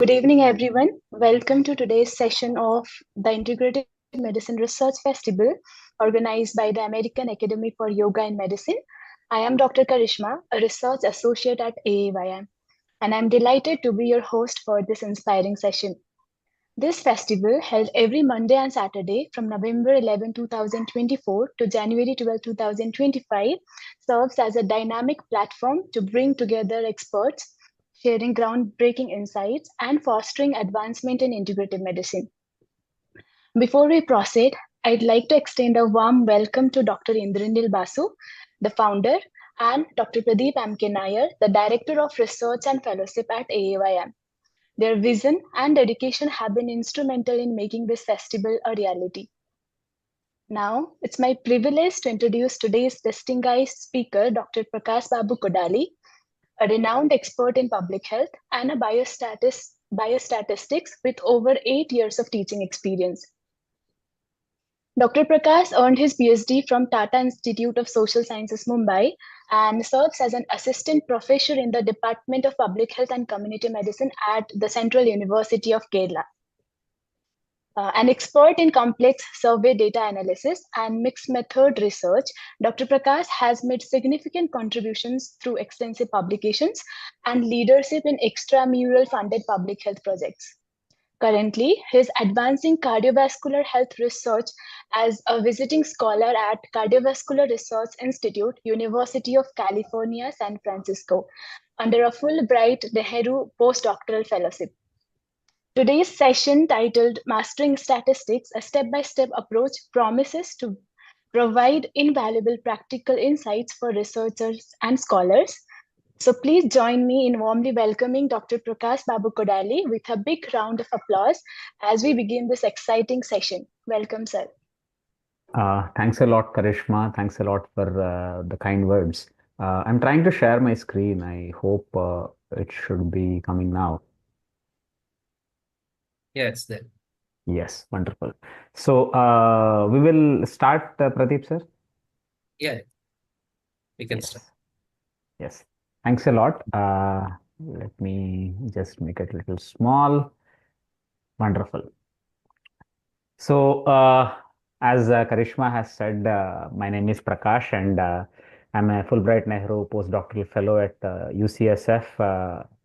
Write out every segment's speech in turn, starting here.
Good evening, everyone. Welcome to today's session of the Integrative Medicine Research Festival organized by the American Academy for Yoga and Medicine. I am Dr. Karishma, a research associate at AAYM, and I'm delighted to be your host for this inspiring session. This festival, held every Monday and Saturday from November 11, 2024 to January 12, 2025, serves as a dynamic platform to bring together experts, sharing groundbreaking insights, and fostering advancement in integrative medicine. Before we proceed, I'd like to extend a warm welcome to Dr. Indranil Basu, the founder, and Dr. Pradeep Amke Nair, the Director of Research and Fellowship at AAYM. Their vision and dedication have been instrumental in making this festival a reality. Now, it's my privilege to introduce today's distinguished speaker, Dr. Prakash Babu Kodali, a renowned expert in public health and a biostatistics with over 8 years of teaching experience. Dr. Prakash earned his PhD from Tata Institute of Social Sciences, Mumbai, and serves as an assistant professor in the Department of Public Health and Community Medicine at the Central University of Kerala. An expert in complex survey data analysis and mixed method research, Dr. Prakash has made significant contributions through extensive publications and leadership in extramural funded public health projects. Currently, he is advancing cardiovascular health research as a visiting scholar at Cardiovascular Research Institute, University of California, San Francisco, under a Fulbright Nehru postdoctoral fellowship. Today's session, titled Mastering Statistics, a step-by-step approach, promises to provide invaluable practical insights for researchers and scholars. So please join me in warmly welcoming Dr. Prakash Babu Kodali with a big round of applause as we begin this exciting session. Welcome, sir. Thanks a lot, Karishma. Thanks a lot for the kind words. I'm trying to share my screen. I hope it should be coming now. Yeah, it's there. Yes, wonderful. So we will start, Pradeep, sir. Yeah, we can Yes. start. Yes. Thanks a lot. Let me just make it a little small. Wonderful. So, as Karishma has said, my name is Prakash, and I'm a Fulbright Nehru postdoctoral fellow at UCSF,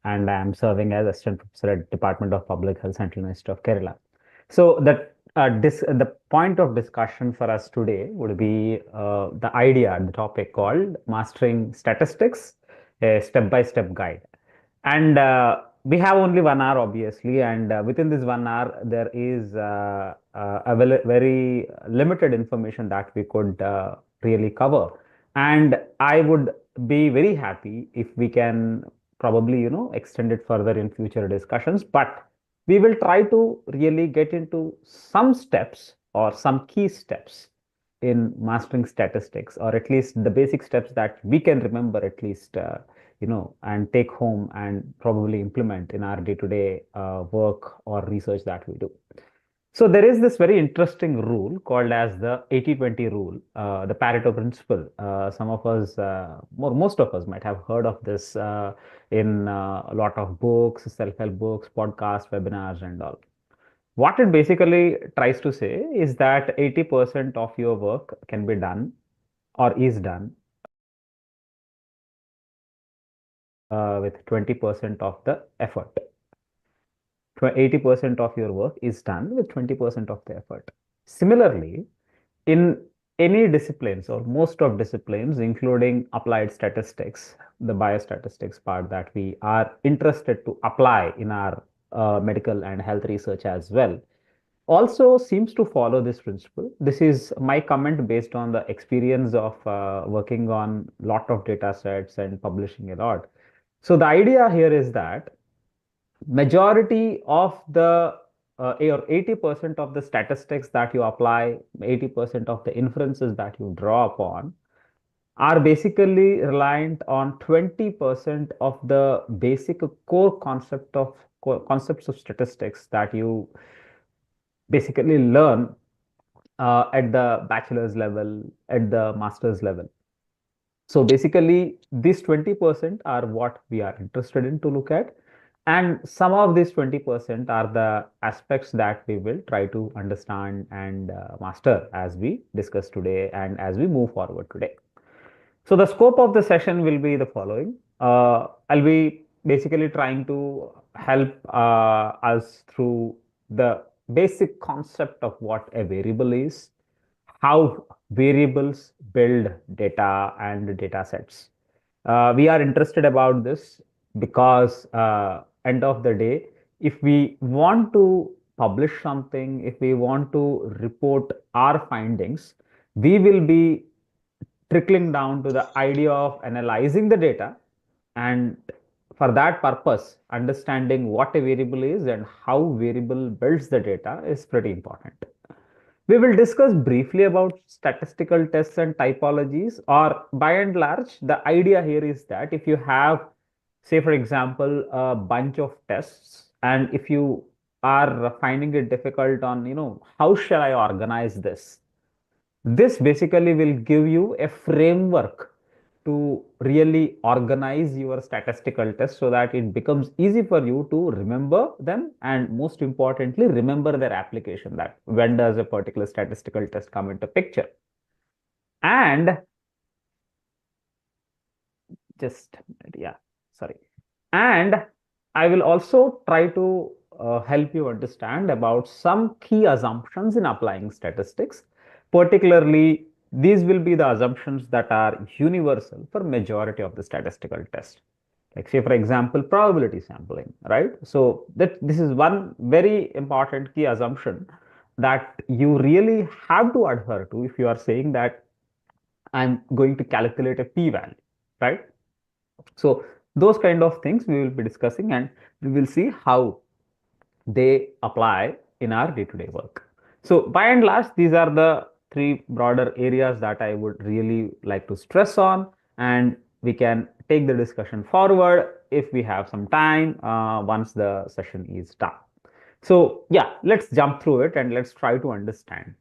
and I'm serving as assistant professor at Department of Public Health, Central University of Kerala. So, the point of discussion for us today would be the idea, the topic called Mastering Statistics, a step-by-step guide. And we have only 1 hour, obviously, and within this 1 hour, there is a very limited information that we could really cover. And I would be very happy if we can probably, extend it further in future discussions. But we will try to really get into some steps or some key steps in mastering statistics, or at least the basic steps that we can remember at least. And take home and probably implement in our day-to-day work or research that we do. So there is this very interesting rule called as the 80-20 rule, the Pareto principle. Some of us, most of us might have heard of this in a lot of books, self-help books, podcasts, webinars, and all. What it basically tries to say is that 80% of your work can be done or is done with 20% of the effort. 80% of your work is done with 20% of the effort. Similarly, in any disciplines or most of disciplines, including applied statistics, the biostatistics part that we are interested to apply in our medical and health research as well, also seems to follow this principle. This is my comment based on the experience of working on a lot of data sets and publishing a lot. So the idea here is that majority of the or 80% of the statistics that you apply, 80% of the inferences that you draw upon are basically reliant on 20% of the basic core concepts of statistics that you basically learn at the bachelor's level, at the master's level. So basically, these 20% are what we are interested in to look at. And some of these 20% are the aspects that we will try to understand and master as we discuss today and as we move forward today. So the scope of the session will be the following. I'll be basically trying to help us through the basic concept of what a variable is, how variables build data and data sets. We are interested about this because end of the day, if we want to publish something, if we want to report our findings, we will be trickling down to the idea of analyzing the data, and for that purpose understanding what a variable is and how variable builds the data is pretty important. We will discuss briefly about statistical tests and typologies, or by and large, the idea here is that if you have, say, for example, a bunch of tests, and if you are finding it difficult on, how shall I organize this? This basically will give you a framework to really organize your statistical tests so that it becomes easy for you to remember them, and most importantly, remember their application, that when does a particular statistical test come into picture. And just, yeah, sorry. And I will also try to help you understand about some key assumptions in applying statistics. Particularly, these will be the assumptions that are universal for majority of the statistical tests. Like, say, for example, probability sampling, right? So that this is one very important key assumption that you really have to adhere to if you are saying that I'm going to calculate a p-value, right? So those kind of things we will be discussing, and we will see how they apply in our day-to-day work. So by and large, these are the three broader areas that I would really like to stress on, and we can take the discussion forward if we have some time once the session is done. So yeah, let's jump through it and let's try to understand.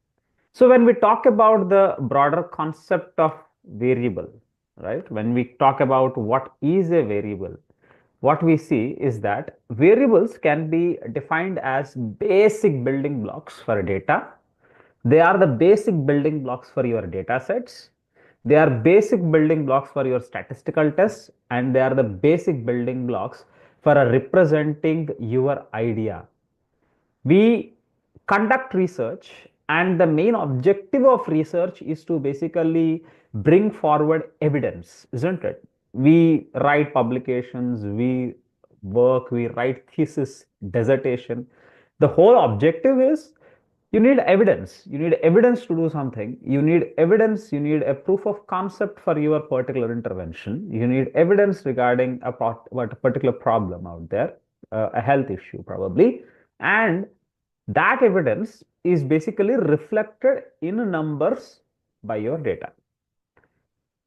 So when we talk about the broader concept of variable, right? When we talk about what is a variable, what we see is that variables can be defined as basic building blocks for data. They are the basic building blocks for your data sets. They are basic building blocks for your statistical tests, and they are the basic building blocks for representing your idea. We conduct research, and the main objective of research is to basically bring forward evidence, isn't it? We write publications, we work, we write thesis, dissertation. The whole objective is you need evidence. You need evidence to do something. You need evidence. You need a proof of concept for your particular intervention. You need evidence regarding what a particular problem out there, a health issue probably. And that evidence is basically reflected in numbers by your data.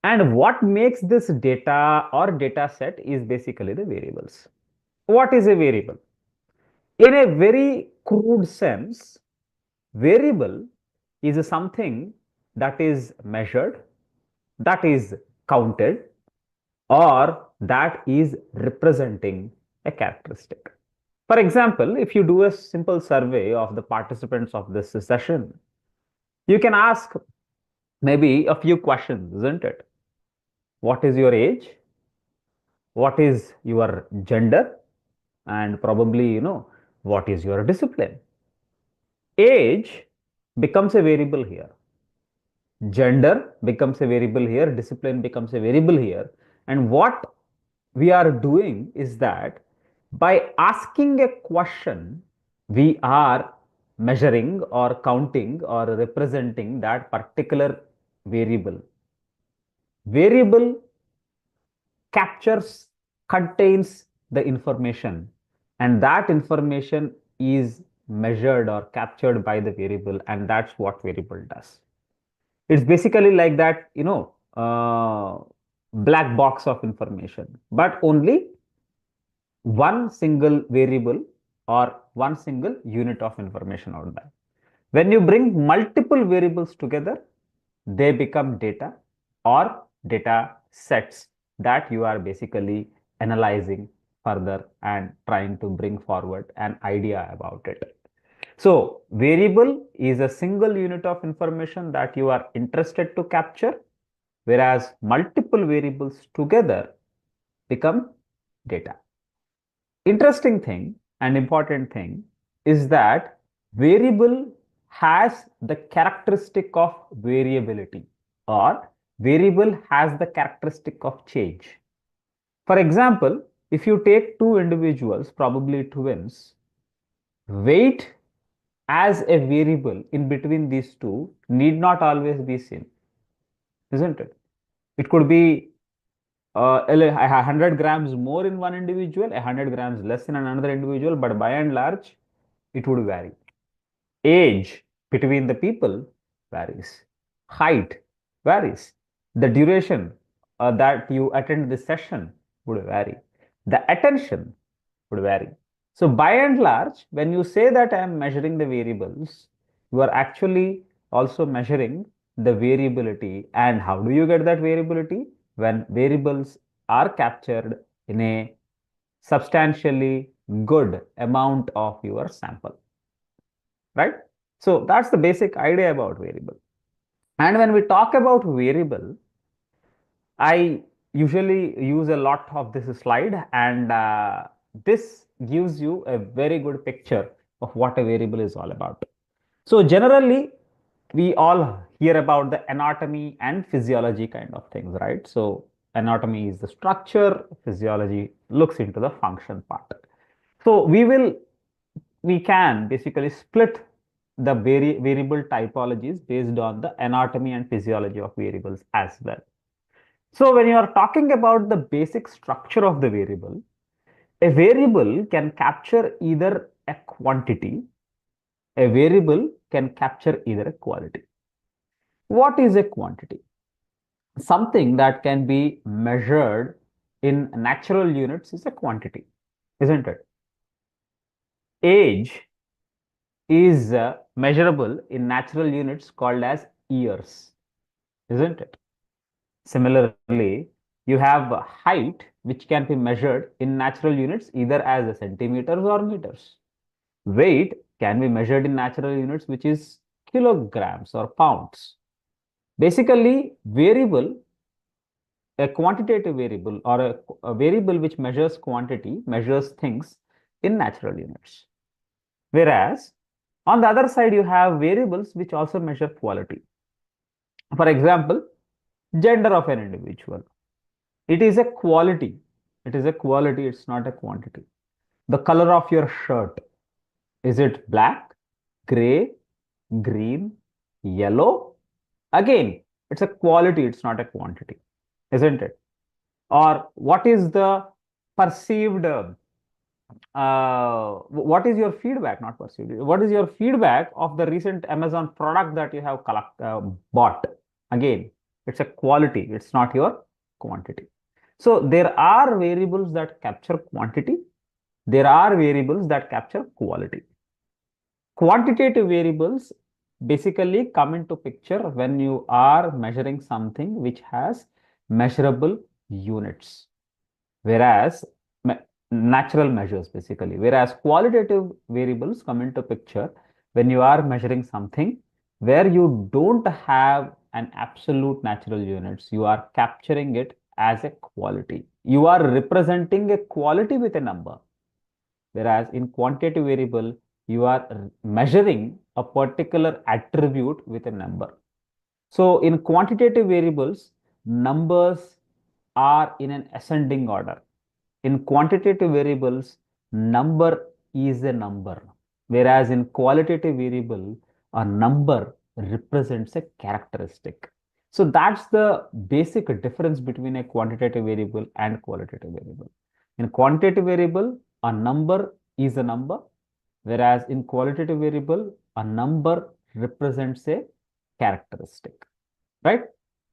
And what makes this data or data set is basically the variables. What is a variable? In a very crude sense, variable is something that is measured, that is counted, or that is representing a characteristic. For example, if you do a simple survey of the participants of this session, you can ask maybe a few questions, isn't it? What is your age? What is your gender? And probably, what is your discipline? Age becomes a variable here. Gender becomes a variable here. Discipline becomes a variable here. And what we are doing is that by asking a question, we are measuring or counting or representing that particular variable. Variable captures, contains the information, and that information is measured or captured by the variable, and that's what variable does. It's basically like that, black box of information, but only one single variable or one single unit of information out there. When you bring multiple variables together, they become data or data sets that you are basically analyzing further and trying to bring forward an idea about it. So variable is a single unit of information that you are interested to capture, whereas multiple variables together become data. Interesting thing and important thing is that variable has the characteristic of variability, or variable has the characteristic of change. For example, if you take two individuals, probably twins, weight as a variable in between these two need not always be seen, isn't it? It could be 100 grams more in one individual, 100 grams less in another individual, but by and large, it would vary. Age between the people varies. Height varies. The duration that you attend the session would vary. The attention would vary. So by and large, when you say that I am measuring the variables, you are actually also measuring the variability. And how do you get that variability? When variables are captured in a substantially good amount of your sample, right? So that's the basic idea about variable. And when we talk about variable, I usually use a lot of this slide, and this gives you a very good picture of what a variable is all about. So generally, we all hear about the anatomy and physiology kind of things, right? So anatomy is the structure, physiology looks into the function part. So we can basically split the variable typologies based on the anatomy and physiology of variables as well. So when you are talking about the basic structure of the variable, a variable can capture either a quantity, a variable can capture either a quality. What is a quantity? Something that can be measured in natural units is a quantity, isn't it? Age is measurable in natural units called as years, isn't it? Similarly, you have height, which can be measured in natural units either as centimeters or meters. Weight can be measured in natural units, which is kilograms or pounds. Basically, variable, a quantitative variable or a variable which measures quantity, measures things in natural units. Whereas, on the other side, you have variables which also measure quality. For example, gender of an individual. It is a quality. It is a quality, it's not a quantity. The color of your shirt. Is it black, gray, green, yellow? Again, it's a quality, it's not a quantity, isn't it? Or what is the perceived, what is your feedback, not perceived, what is your feedback of the recent Amazon product that you have bought? Again, it's a quality, it's not your quantity. So there are variables that capture quantity. There are variables that capture quality. Quantitative variables basically come into picture when you are measuring something which has measurable units, whereas natural measures basically, whereas qualitative variables come into picture when you are measuring something where you don't have an absolute natural units, you are capturing it as a quality. You are representing a quality with a number. Whereas in quantitative variable, you are measuring a particular attribute with a number. So in quantitative variables, numbers are in an ascending order. In quantitative variables, number is a number. Whereas in qualitative variable, a number represents a characteristic. So that's the basic difference between a quantitative variable and qualitative variable. In quantitative variable, a number is a number, whereas in qualitative variable, a number represents a characteristic, right?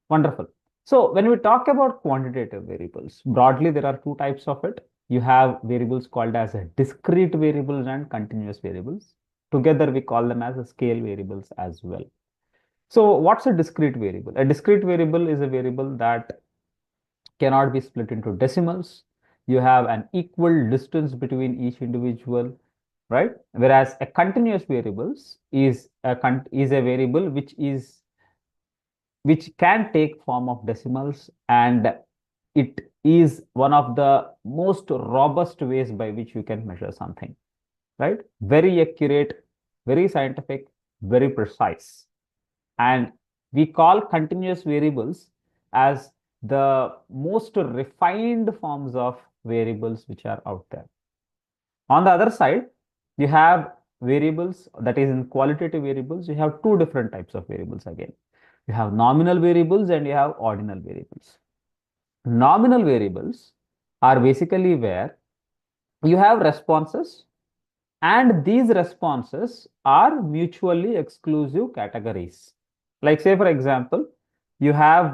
Wonderful. So when we talk about quantitative variables, broadly, there are two types of it. You have variables called as discrete variables and continuous variables. Together, we call them as scale variables as well. So what's a discrete variable? A discrete variable is a variable that cannot be split into decimals, you have an equal distance between each individual, right? Whereas a continuous variables is a variable which can take form of decimals, and it is one of the most robust ways by which you can measure something, right? Very accurate, very scientific, very precise. And we call continuous variables as the most refined forms of variables which are out there. On the other side, you have variables, that is in qualitative variables, you have two different types of variables again. You have nominal variables and you have ordinal variables. Nominal variables are basically where you have responses, and these responses are mutually exclusive categories. Like, say, for example, you have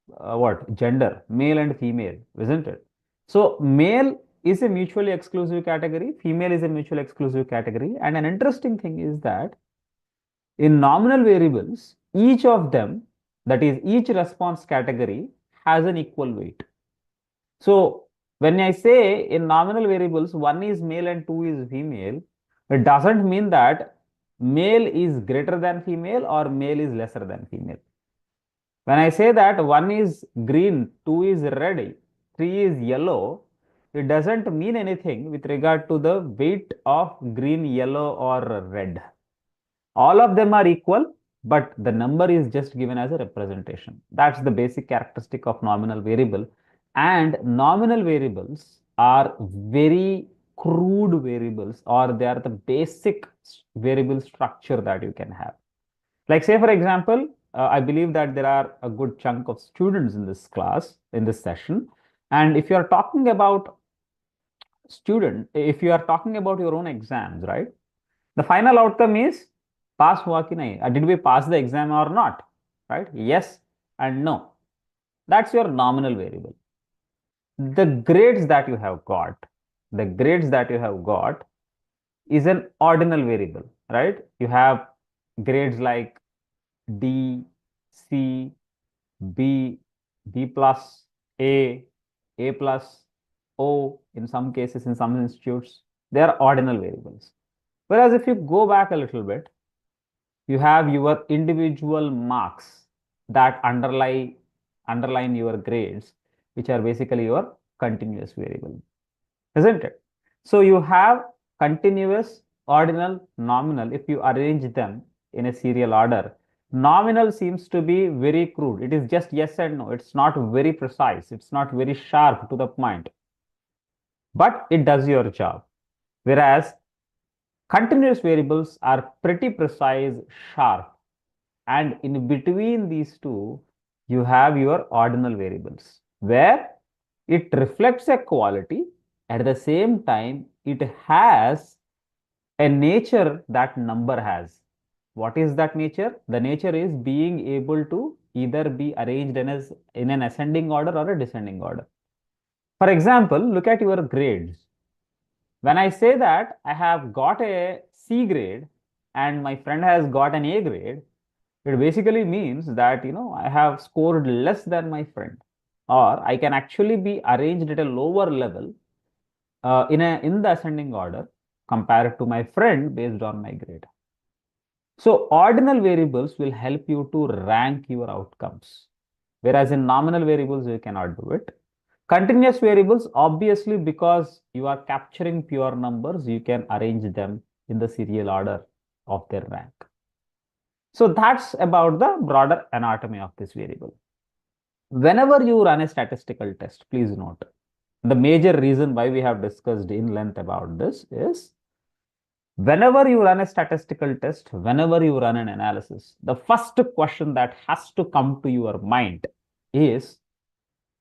what? Gender, male and female, isn't it? So, male is a mutually exclusive category, female is a mutually exclusive category. And an interesting thing is that in nominal variables, each of them, that is, each response category, has an equal weight. So, when I say in nominal variables, one is male and two is female, it doesn't mean that male is greater than female or male is lesser than female. When I say that one is green, two is red, three is yellow, it doesn't mean anything with regard to the weight of green, yellow, or red. All of them are equal, but the number is just given as a representation. That's the basic characteristic of nominal variable. And nominal variables are very crude variables, or they are the basic variable structure that you can have. Like, say, for example, I believe that there are a good chunk of students in this class, in this session. And if you are talking about if you are talking about your own exams, right? The final outcome is pass hua ki nahi? Did we pass the exam or not? Right? Yes and no. That's your nominal variable. The grades that you have got, is an ordinal variable, right? You have grades like D, C, B, B plus, A plus, O, in some cases, in some institutes, they are ordinal variables. Whereas if you go back a little bit, you have your individual marks that underline your grades, which are basically your continuous variable, isn't it? So you have continuous, ordinal, nominal. If you arrange them in a serial order, nominal seems to be very crude. It is just yes and no. It's not very precise. It's not very sharp to the point, but it does your job. Whereas continuous variables are pretty precise, sharp. And in between these two, you have your ordinal variables, where it reflects a quality. At the same time, it has a nature that number has. What is that nature? The nature is being able to either be arranged in an ascending order or a descending order. For example, look at your grades. When I say that I have got a C grade and my friend has got an A grade, it basically means that, I have scored less than my friend, or I can actually be arranged at a lower level in the ascending order compared to my friend based on my grade. So ordinal variables will help you to rank your outcomes, whereas in nominal variables you cannot do it. Continuous variables, obviously, because you are capturing pure numbers, you can arrange them in the serial order of their rank. So that's about the broader anatomy of this variable. Whenever you run a statistical test, please note, the major reason why we have discussed in length about this is, whenever you run a statistical test, whenever you run an analysis, the first question that has to come to your mind is,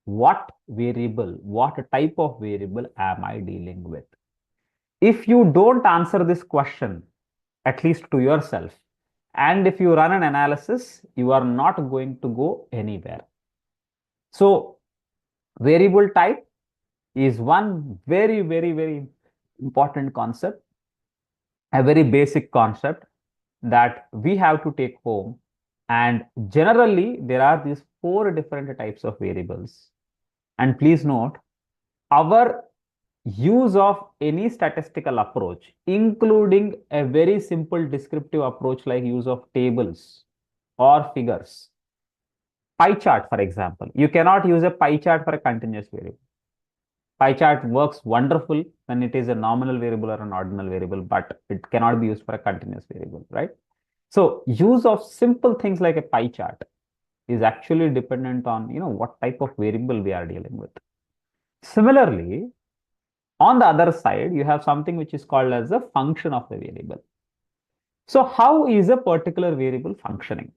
what type of variable am I dealing with? If you don't answer this question, at least to yourself, and if you run an analysis, you are not going to go anywhere. So, variable type is one very, very, very important concept, a very basic concept that we have to take home. And generally, there are these 4 different types of variables. And please note, our use of any statistical approach, including a very simple descriptive approach like use of tables or figures. Pie chart, for example, you cannot use a pie chart for a continuous variable. Pie chart works wonderful when it is a nominal variable or an ordinal variable, but it cannot be used for a continuous variable, right? So use of simple things like a pie chart is actually dependent on, what type of variable we are dealing with. Similarly, on the other side, you have something which is called as a function of the variable. So how is a particular variable functioning?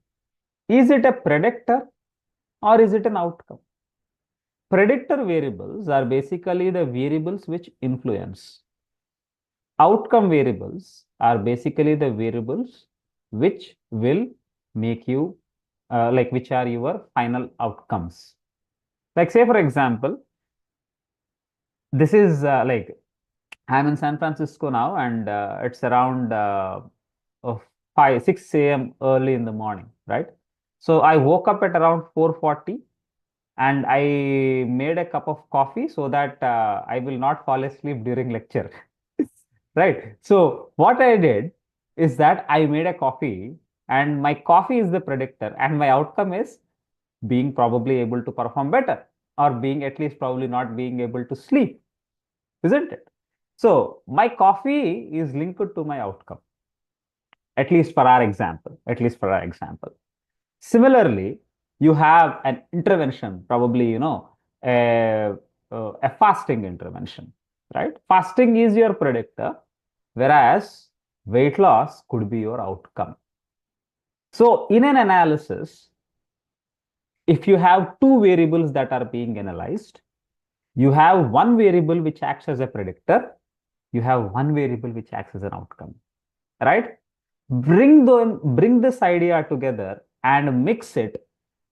Is it a predictor or is it an outcome? Predictor variables are basically the variables which influence. Outcome variables are basically the variables which will make you, which are your final outcomes. Like say, for example, this is I'm in San Francisco now, and it's around 6 a.m. early in the morning, right? So I woke up at around 4:40 and I made a cup of coffee so that I will not fall asleep during lecture. Right. So what I did is that I made a coffee, and my coffee is the predictor, and my outcome is being probably able to perform better, or being at least probably not being able to sleep, isn't it? So my coffee is linked to my outcome, at least for our example, Similarly, you have an intervention, probably, a fasting intervention, right? Fasting is your predictor, whereas weight loss could be your outcome. So in an analysis, if you have two variables that are being analyzed, you have one variable which acts as a predictor, you have one variable which acts as an outcome, right? Bring this idea together and mix it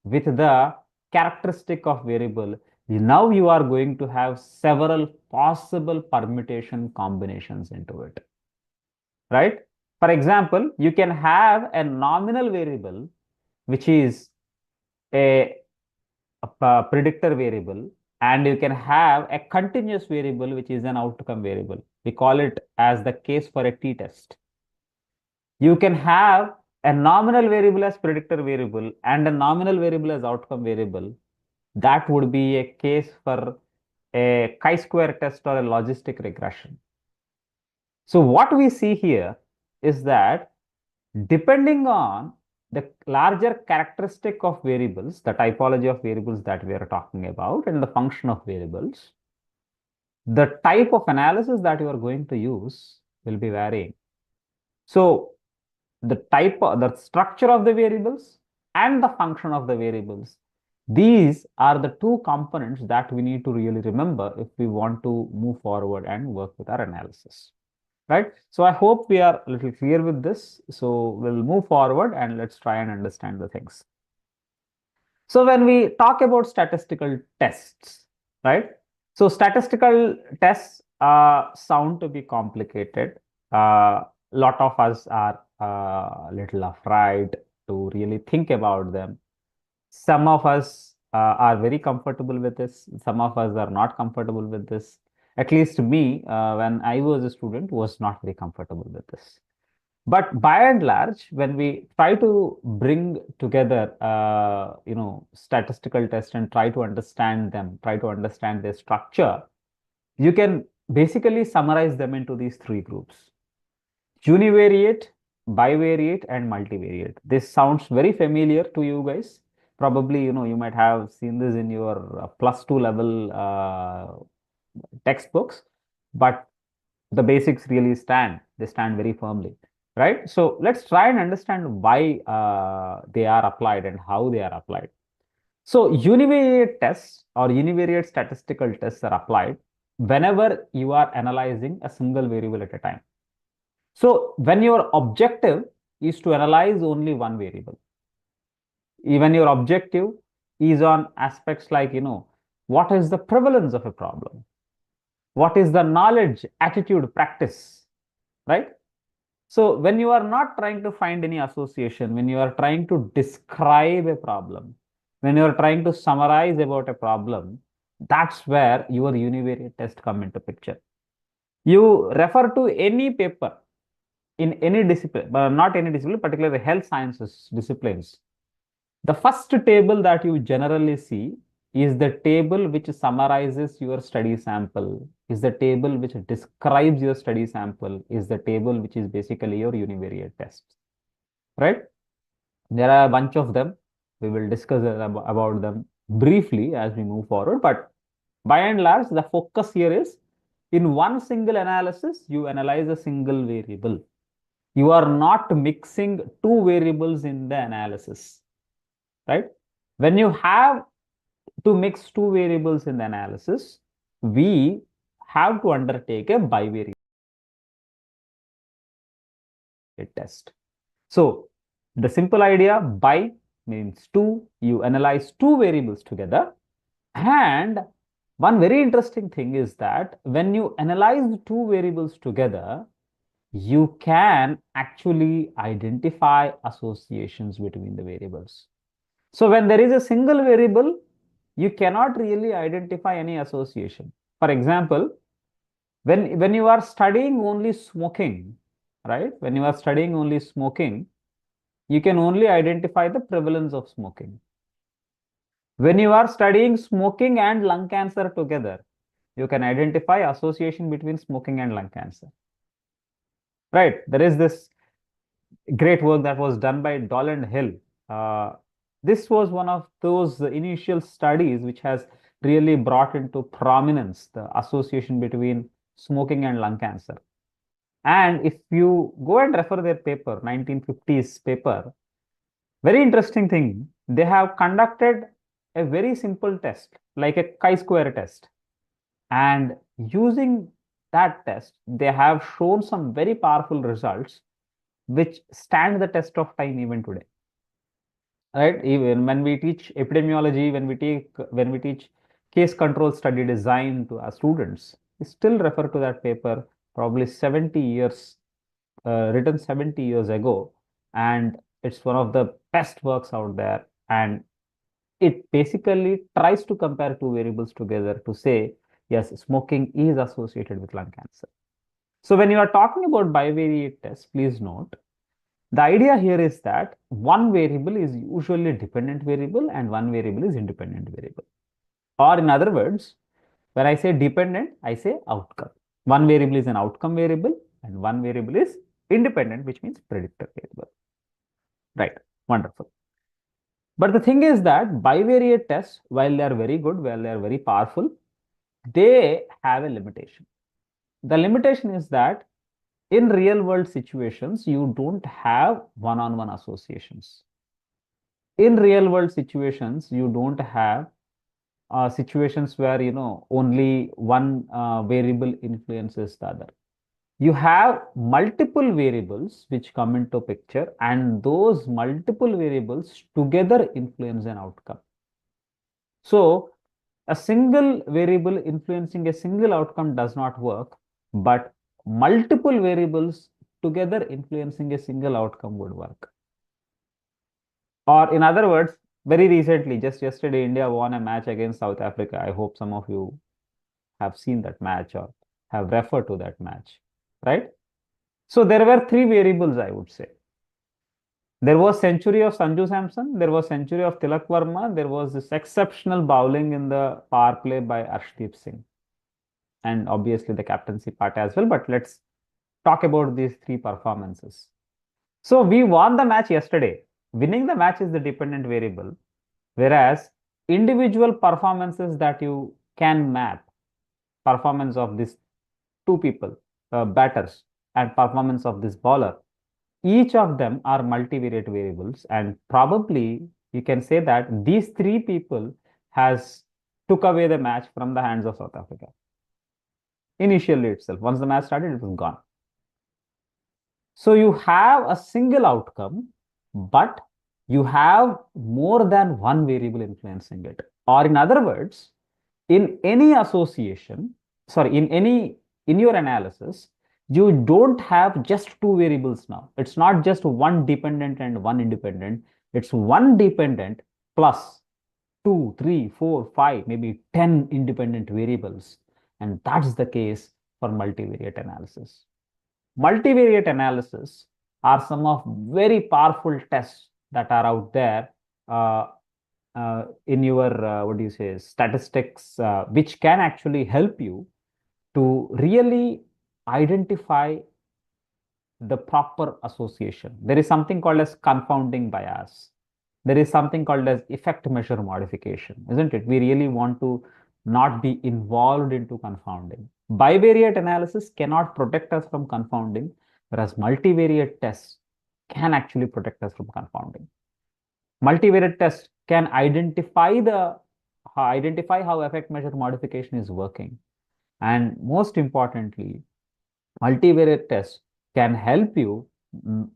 with the characteristic of variable. Now you are going to have several possible permutation combinations into it, right? For example, you can have a nominal variable, which is a, predictor variable, and you can have a continuous variable, which is an outcome variable. We call it as the case for a t-test. You can have a nominal variable as predictor variable and a nominal variable as outcome variable. That would be a case for a chi-square test or a logistic regression. So what we see here is that depending on the larger characteristic of variables, the typology of variables that we are talking about, and the function of variables, the type of analysis that you are going to use will be varying. So the structure of the variables and the function of the variables, these are the two components that we need to really remember if we want to move forward and work with our analysis, right? So I hope we are a little clear with this. So we'll move forward and let's try and understand the things. So when we talk about statistical tests, right? So statistical tests sound to be complicated. Lot of us are a little afraid to really think about them. Some of us are very comfortable with this. Some of us are not comfortable with this. At least me, when I was a student, was not very comfortable with this. But by and large, when we try to bring together, statistical tests and try to understand them, try to understand their structure, you can basically summarize them into these three groups: univariate, bivariate, and multivariate. This sounds very familiar to you guys. Probably, you might have seen this in your +2 level textbooks, but the basics really stand. They stand very firmly, right? So let's try and understand why they are applied and how they are applied. So univariate tests or univariate statistical tests are applied whenever you are analyzing a single variable at a time. So when your objective is to analyze only one variable, even your objective is on aspects like, what is the prevalence of a problem? What is the knowledge, attitude, practice, right? So when you are not trying to find any association, when you are trying to describe a problem, when you are trying to summarize about a problem, That's where your univariate test come into picture. You refer to any paper in any discipline, but not any discipline, particularly health sciences disciplines. The first table that you generally see is the table which summarizes your study sample, is the table which describes your study sample, is the table which is basically your univariate test, right? There are a bunch of them. We will discuss about them briefly as we move forward, but by and large, the focus here is in one single analysis, you analyze a single variable. You are not mixing two variables in the analysis, right? When you have to mix two variables in the analysis, we have to undertake a bivariate test. So the simple idea, bi means two, you analyze two variables together. And one very interesting thing is that when you analyze two variables together, you can actually identify associations between the variables. So when there is a single variable, you cannot really identify any association. For example, when you are studying only smoking, right? When you are studying only smoking, you can only identify the prevalence of smoking. When you are studying smoking and lung cancer together, you can identify association between smoking and lung cancer. Right? There is this great work that was done by Doll and Hill. This was one of those initial studies which has really brought into prominence the association between smoking and lung cancer. And if you go and refer their paper, 1950s paper, very interesting thing, they have conducted a very simple test, like a chi-square test. And using that test, they have shown some very powerful results which stand the test of time even today. Right? Even when we teach epidemiology, when we teach case control study design to our students, we still refer to that paper probably 70 years, written 70 years ago, and it's one of the best works out there. And it basically tries to compare two variables together to say, yes, smoking is associated with lung cancer. So when you are talking about bivariate tests, please note, the idea here is that one variable is usually a dependent variable and one variable is independent variable. Or in other words, when I say dependent, I say outcome. One variable is an outcome variable and one variable is independent, which means predictor variable. Right, wonderful. But the thing is that bivariate tests, while they are very good, while they are very powerful, they have a limitation. The limitation is that in real world situations, you don't have one-on-one associations. In real world situations, you don't have situations where, only one variable influences the other. You have multiple variables which come into picture, and those multiple variables together influence an outcome. So a single variable influencing a single outcome does not work, but multiple variables together influencing a single outcome would work. Or in other words, very recently, just yesterday, India won a match against South Africa. I hope some of you have seen that match or have referred to that match, right? So there were three variables, I would say. There was century of Sanju Samson, there was century of Tilak Verma, there was this exceptional bowling in the power play by Arshdeep Singh, and obviously the captaincy part as well. But let's talk about these three performances. So we won the match yesterday. Winning the match is the dependent variable, whereas individual performances that you can map, performance of these two people, batters, and performance of this bowler, each of them are multivariate variables, and probably you can say that these three people has took away the match from the hands of South Africa. Initially itself, once the match started, it was gone. So you have a single outcome, but you have more than one variable influencing it. Or in other words, in any association, sorry, in your analysis, you don't have just two variables now. It's not just one dependent and one independent. It's one dependent plus 2, 3, 4, 5, maybe 10 independent variables. And that's the case for multivariate analysis. Multivariate analysis are some of very powerful tests that are out there uh, in your, what do you say, statistics, which can actually help you to really identify the proper association. There is something called as confounding bias. There is something called as effect measure modification, isn't it? We really want to not be involved into confounding. Bivariate analysis cannot protect us from confounding, whereas multivariate tests can actually protect us from confounding. Multivariate tests can identify how effect measure modification is working. And most importantly, multivariate tests can help you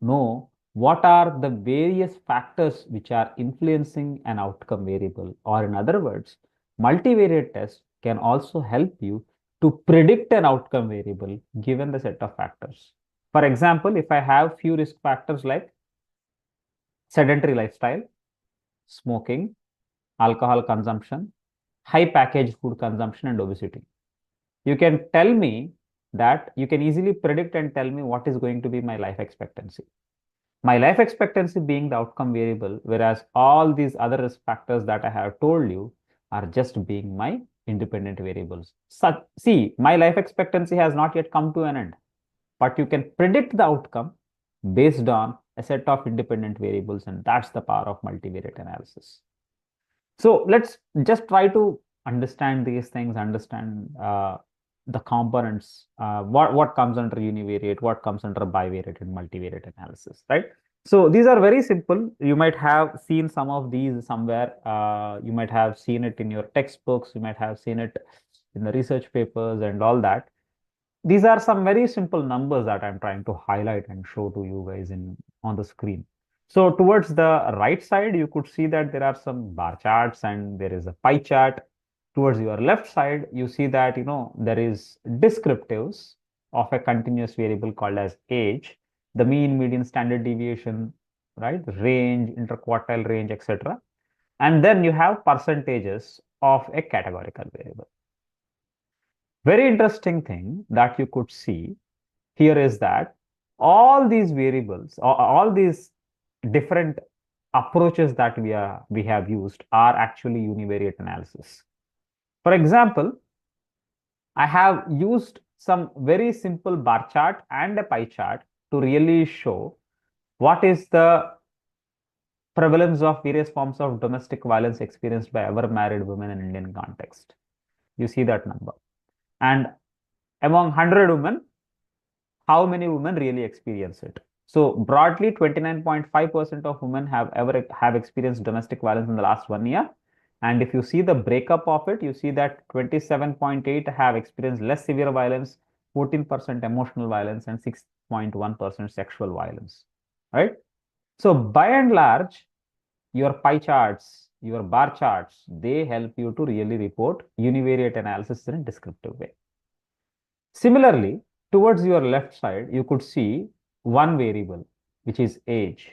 know what are the various factors which are influencing an outcome variable. Or in other words, multivariate tests can also help you to predict an outcome variable given the set of factors. For example, if I have few risk factors like sedentary lifestyle, smoking, alcohol consumption, high packaged food consumption, and obesity, you can tell me that you can easily predict and tell me what is going to be my life expectancy. My life expectancy being the outcome variable, whereas all these other risk factors that I have told you are just being my independent variables. So, see, my life expectancy has not yet come to an end, but you can predict the outcome based on a set of independent variables, and that's the power of multivariate analysis. So let's just try to understand these things, understand the components, what comes under univariate, what comes under bivariate and multivariate analysis, right? So these are very simple. You might have seen some of these somewhere. You might have seen it in your textbooks. You might have seen it in the research papers and all that. These are some very simple numbers that I'm trying to highlight and show to you guys on the screen. So towards the right side, you could see that there are some bar charts and there is a pie chart. Towards your left side, you see that, there is descriptives of a continuous variable called as age, the mean, median, standard deviation, right? Range, interquartile range, etc. And then you have percentages of a categorical variable. Very interesting thing that you could see here is that all these variables, all these different approaches that we have used are actually univariate analysis. For example, I have used some very simple bar chart and a pie chart to really show what is the prevalence of various forms of domestic violence experienced by ever married women in Indian context. You see that number. And among 100 women, how many women really experience it? So broadly, 29.5% of women have experienced domestic violence in the last 1 year. And if you see the breakup of it, you see that 27.8 have experienced less severe violence, 14% emotional violence, and 6.1% sexual violence, right? So by and large, your pie charts, your bar charts, they help you to really report univariate analysis in a descriptive way. Similarly, towards your left side, you could see one variable, which is age.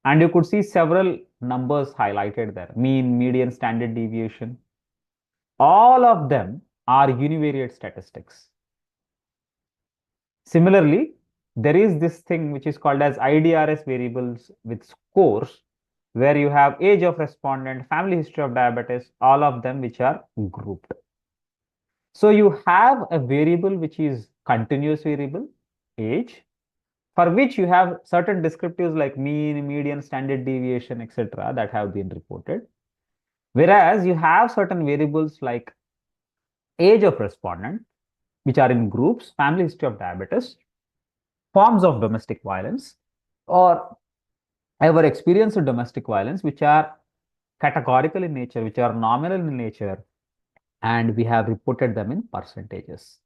And you could see several numbers highlighted there, mean, median, standard deviation. All of them are univariate statistics. Similarly, there is this thing which is called as IDRS variables with scores, where you have age of respondent, family history of diabetes, all of them which are grouped. So you have a variable which is continuous variable, age, for which you have certain descriptives like mean, median, standard deviation, etc. that have been reported. Whereas you have certain variables like age of respondent, which are in groups, family history of diabetes, forms of domestic violence, or ever experienced domestic violence, which are categorical in nature, which are nominal in nature, and we have reported them in percentages.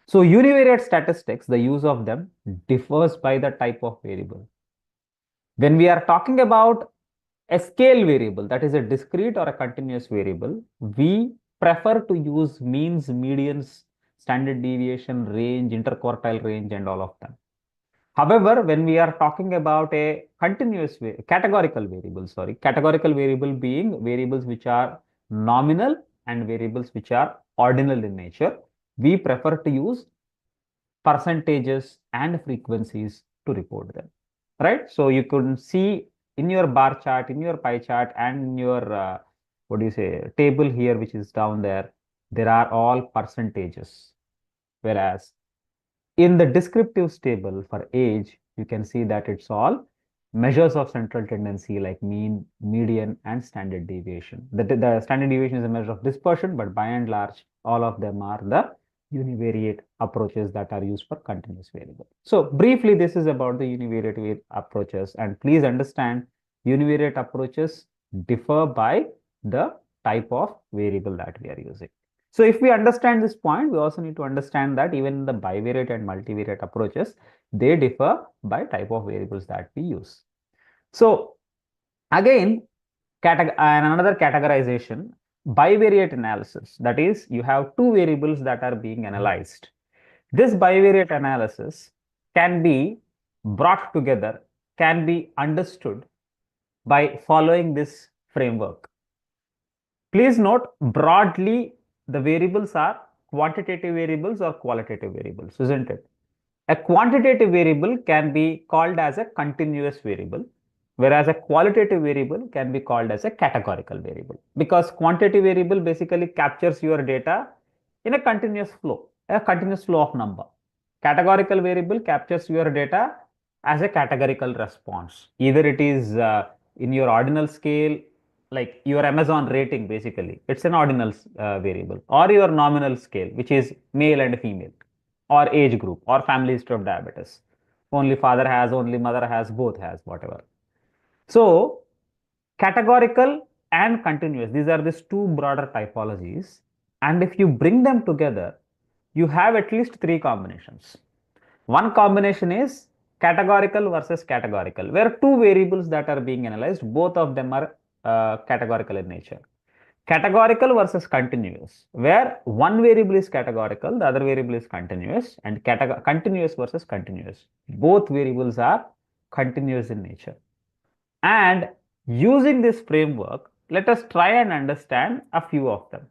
So univariate statistics, the use of them differs by the type of variable. When we are talking about a scale variable, that is a discrete or a continuous variable, we prefer to use means, medians, standard deviation, range, interquartile range, and all of them. However, when we are talking about a continuous categorical variable, sorry, categorical variable being variables which are nominal and variables which are ordinal in nature, we prefer to use percentages and frequencies to report them, right? So you could see in your bar chart, in your pie chart, and in your what do you say table here, which is down there, there are all percentages. Whereas in the descriptives table for age, you can see that it's all measures of central tendency like mean, median, and standard deviation. The standard deviation is a measure of dispersion, but by and large, all of them are the univariate approaches that are used for continuous variable. So briefly, this is about the univariate approaches, and please understand univariate approaches differ by the type of variable that we are using. So if we understand this point, we also need to understand that even the bivariate and multivariate approaches, they differ by type of variables that we use. So again, another categorization, bivariate analysis, that is, you have two variables that are being analyzed. This bivariate analysis can be brought together, can be understood by following this framework. Please note, broadly, the variables are quantitative variables or qualitative variables, isn't it? A quantitative variable can be called as a continuous variable, whereas a qualitative variable can be called as a categorical variable, because quantitative variable basically captures your data in a continuous flow of number. Categorical variable captures your data as a categorical response. Either it is in your ordinal scale, like your Amazon rating, basically, it's an ordinal variable, or your nominal scale, which is male and female, or age group, or family history of diabetes. Only father has, only mother has, both has, whatever. So, categorical and continuous, these are these two broader typologies. And if you bring them together, you have at least three combinations. One combination is categorical versus categorical, where two variables that are being analyzed, both of them are categorical in nature. Categorical versus continuous, where one variable is categorical, the other variable is continuous, and continuous versus continuous. Both variables are continuous in nature. And using this framework, let us try and understand a few of them.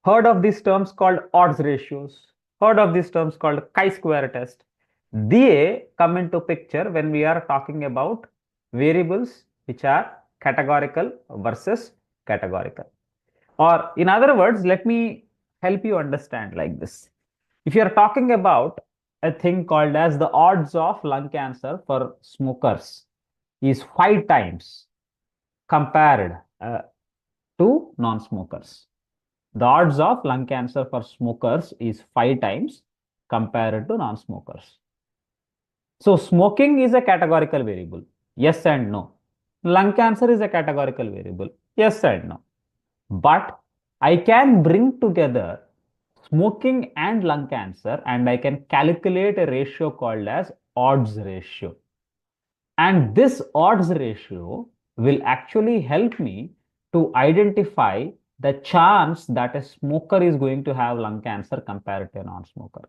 Heard of these terms called odds ratios? Heard of these terms called chi-square test? They come into picture when we are talking about variables which are categorical versus categorical. Or in other words, let me help you understand like this. If you are talking about a thing called as the odds of lung cancer for smokers is 5 times compared to non-smokers. The odds of lung cancer for smokers is 5 times compared to non-smokers. So smoking is a categorical variable. Yes and no. Lung cancer is a categorical variable. Yes and no. But I can bring together smoking and lung cancer, and I can calculate a ratio called as odds ratio. And this odds ratio will actually help me to identify the chance that a smoker is going to have lung cancer compared to a non-smoker.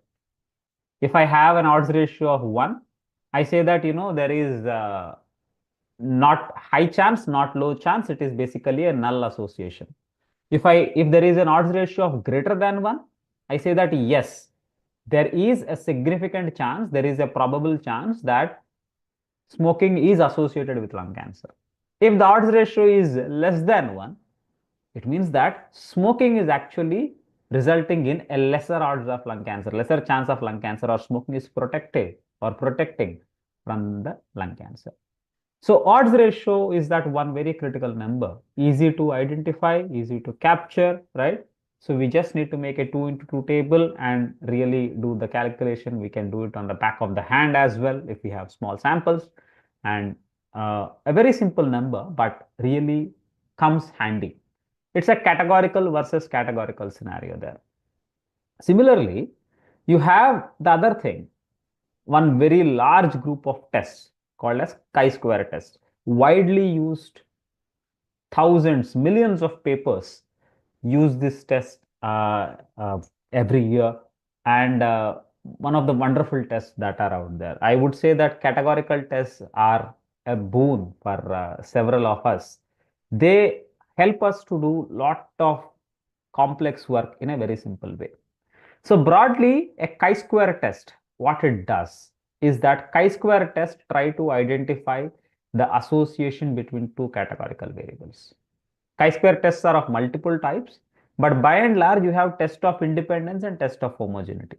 If I have an odds ratio of 1, I say that, there is not high chance, not low chance. It is basically a null association. If there is an odds ratio of greater than 1, I say that yes, there is a significant chance, there is a probable chance that smoking is associated with lung cancer. If the odds ratio is less than 1, it means that smoking is actually resulting in a lesser odds of lung cancer, lesser chance of lung cancer, or smoking is protective or protecting from the lung cancer. So odds ratio is that one very critical number, easy to identify, easy to capture, right? So we just need to make a 2 into 2 table and really do the calculation. We can do it on the back of the hand as well if we have small samples, and a very simple number, but really comes handy. It's a categorical versus categorical scenario there. Similarly, you have the other thing, one very large group of tests called as chi-square test, widely used. Thousands, millions of papers use this test every year, and one of the wonderful tests that are out there. I would say that categorical tests are a boon for several of us. They help us to do lot of complex work in a very simple way. So broadly, a chi-square test, what it does is that chi-square test try to identify the association between two categorical variables. Chi-square tests are of multiple types, but by and large, you have test of independence and test of homogeneity.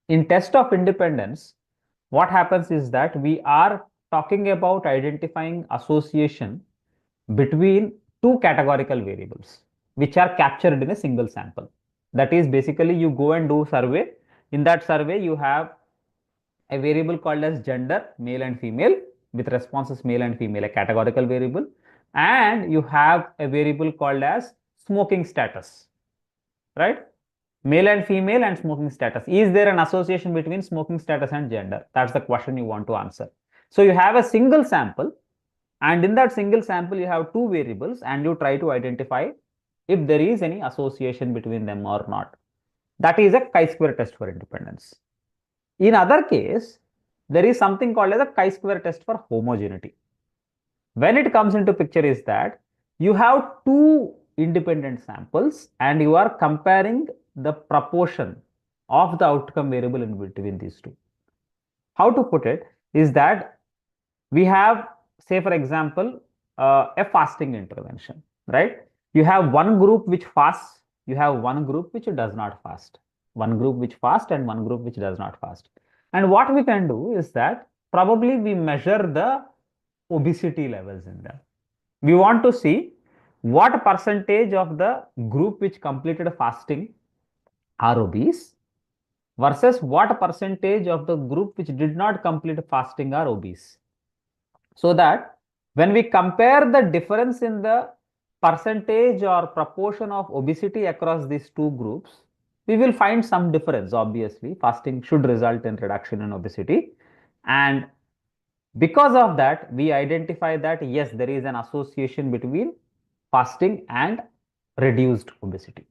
In test of independence, what happens is that we are talking about identifying association between two categorical variables, which are captured in a single sample. That is basically you go and do survey. In that survey, you have a variable called as gender, male and female, with responses male and female, a categorical variable, and you have a variable called as smoking status, right? Male and female and smoking status. Is there an association between smoking status and gender? That's the question you want to answer. So you have a single sample, and in that single sample, you have two variables, and you try to identify if there is any association between them or not. That is a chi-square test for independence. In other case, there is something called as a chi-square test for homogeneity. When it comes into picture is that you have two independent samples and you are comparing the proportion of the outcome variable in between these two. How to put it is that we have, say for example, a fasting intervention, right? You have one group which fasts, you have one group which does not fast, one group which fasts and one group which does not fast. And what we can do is that probably we measure the obesity levels in them. We want to see what percentage of the group which completed fasting are obese versus what percentage of the group which did not complete fasting are obese. So that when we compare the difference in the percentage or proportion of obesity across these two groups, we will find some difference. Obviously, fasting should result in reduction in obesity, and because of that, we identify that yes, there is an association between fasting and reduced obesity.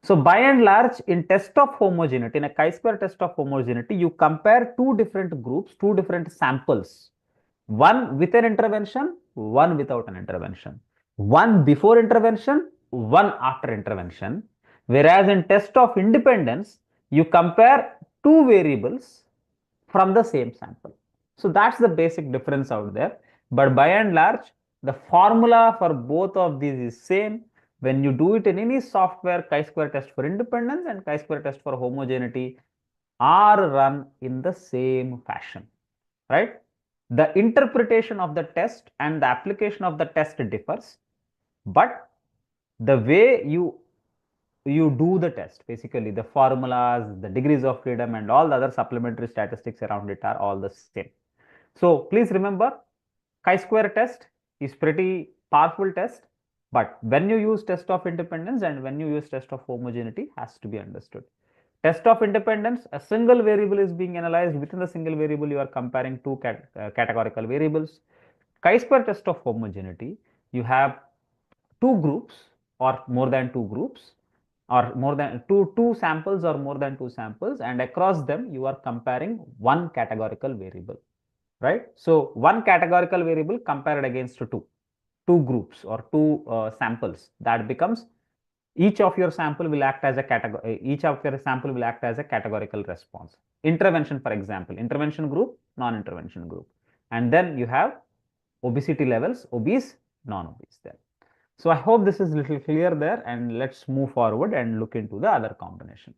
So by and large, in test of homogeneity, in a chi-square test of homogeneity, you compare two different groups, two different samples, one with an intervention, one without an intervention, one before intervention, one after intervention. Whereas in test of independence, you compare two variables from the same sample. So that's the basic difference out there. But by and large, the formula for both of these is same. When you do it in any software, chi-square test for independence and chi-square test for homogeneity are run in the same fashion, right? The interpretation of the test and the application of the test differs, but the way you do the test, basically the formulas, the degrees of freedom, and all the other supplementary statistics around it are all the same. So please remember, chi-square test is pretty powerful test, but when you use test of independence and when you use test of homogeneity has to be understood. Test of independence, a single variable is being analyzed. Within the single variable, you are comparing two categorical variables. Chi-square test of homogeneity, you have two groups or more than two groups or more than two samples or more than two samples, and across them you are comparing one categorical variable, right? So one categorical variable compared against two groups or two samples, that becomes each of your sample will act as a category, each of your sample will act as a categorical response. Intervention, for example, intervention group, non-intervention group, and then you have obesity levels, obese, non-obese there. So I hope this is little clear there, and let's move forward and look into the other combination,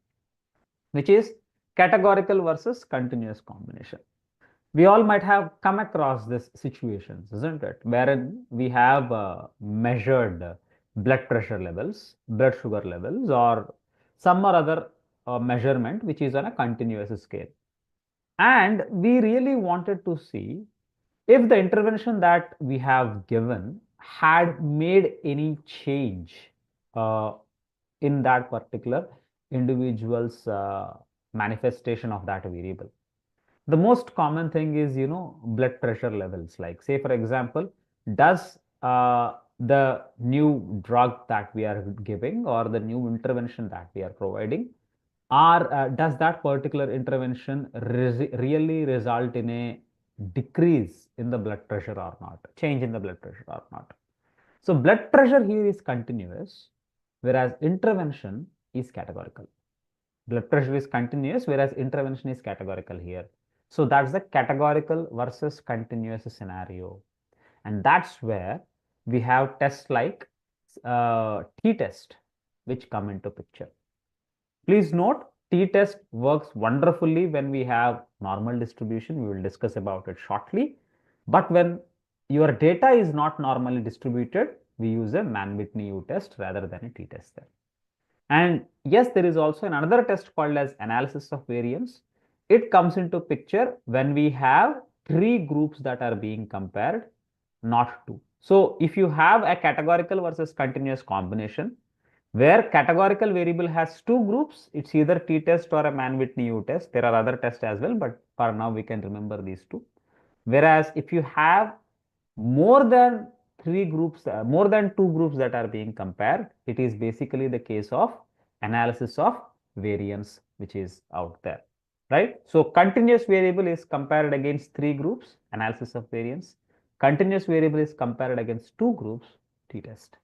which is categorical versus continuous combination. We all might have come across this situations, isn't it? Wherein we have measured blood pressure levels, blood sugar levels, or some or other measurement which is on a continuous scale. And we really wanted to see if the intervention that we have given had made any change uh, in that particular individual's manifestation of that variable. The most common thing is, blood pressure levels. Like, say, for example, does the new drug that we are giving or the new intervention that we are providing does that particular intervention really result in a decrease in the blood pressure or not, change in the blood pressure or not? So blood pressure here is continuous, whereas intervention is categorical. Blood pressure is continuous, whereas intervention is categorical here. So that's the categorical versus continuous scenario. And that's where we have tests like t-test, which come into picture. Please note, t-test works wonderfully when we have normal distribution. We will discuss about it shortly. But when your data is not normally distributed, we use a Mann-Whitney U-test rather than a t-test there. And yes, there is also another test called as analysis of variance. It comes into picture when we have three groups that are being compared, not two. So if you have a categorical versus continuous combination, where categorical variable has two groups, it's either t-test or a Mann-Whitney U-test. There are other tests as well, but for now we can remember these two. Whereas if you have more than three groups, more than two groups that are being compared, it is basically the case of analysis of variance, which is out there, right? So continuous variable is compared against three groups, analysis of variance. Continuous variable is compared against two groups, t-test.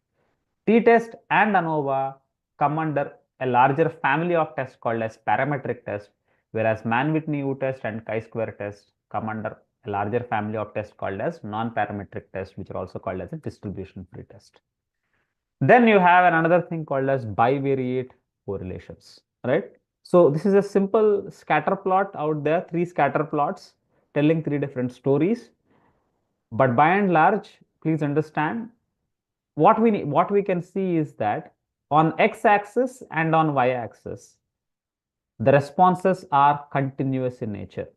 T-test and ANOVA come under a larger family of tests called as parametric test, whereas Mann-Whitney U-test and chi-square test come under a larger family of tests called as non-parametric tests, which are also called as a distribution-free test. Then you have another thing called as bivariate correlations, right? So this is a simple scatter plot out there, three scatter plots telling three different stories. But by and large, please understand, what we can see is that on x-axis and on y-axis, the responses are continuous in nature.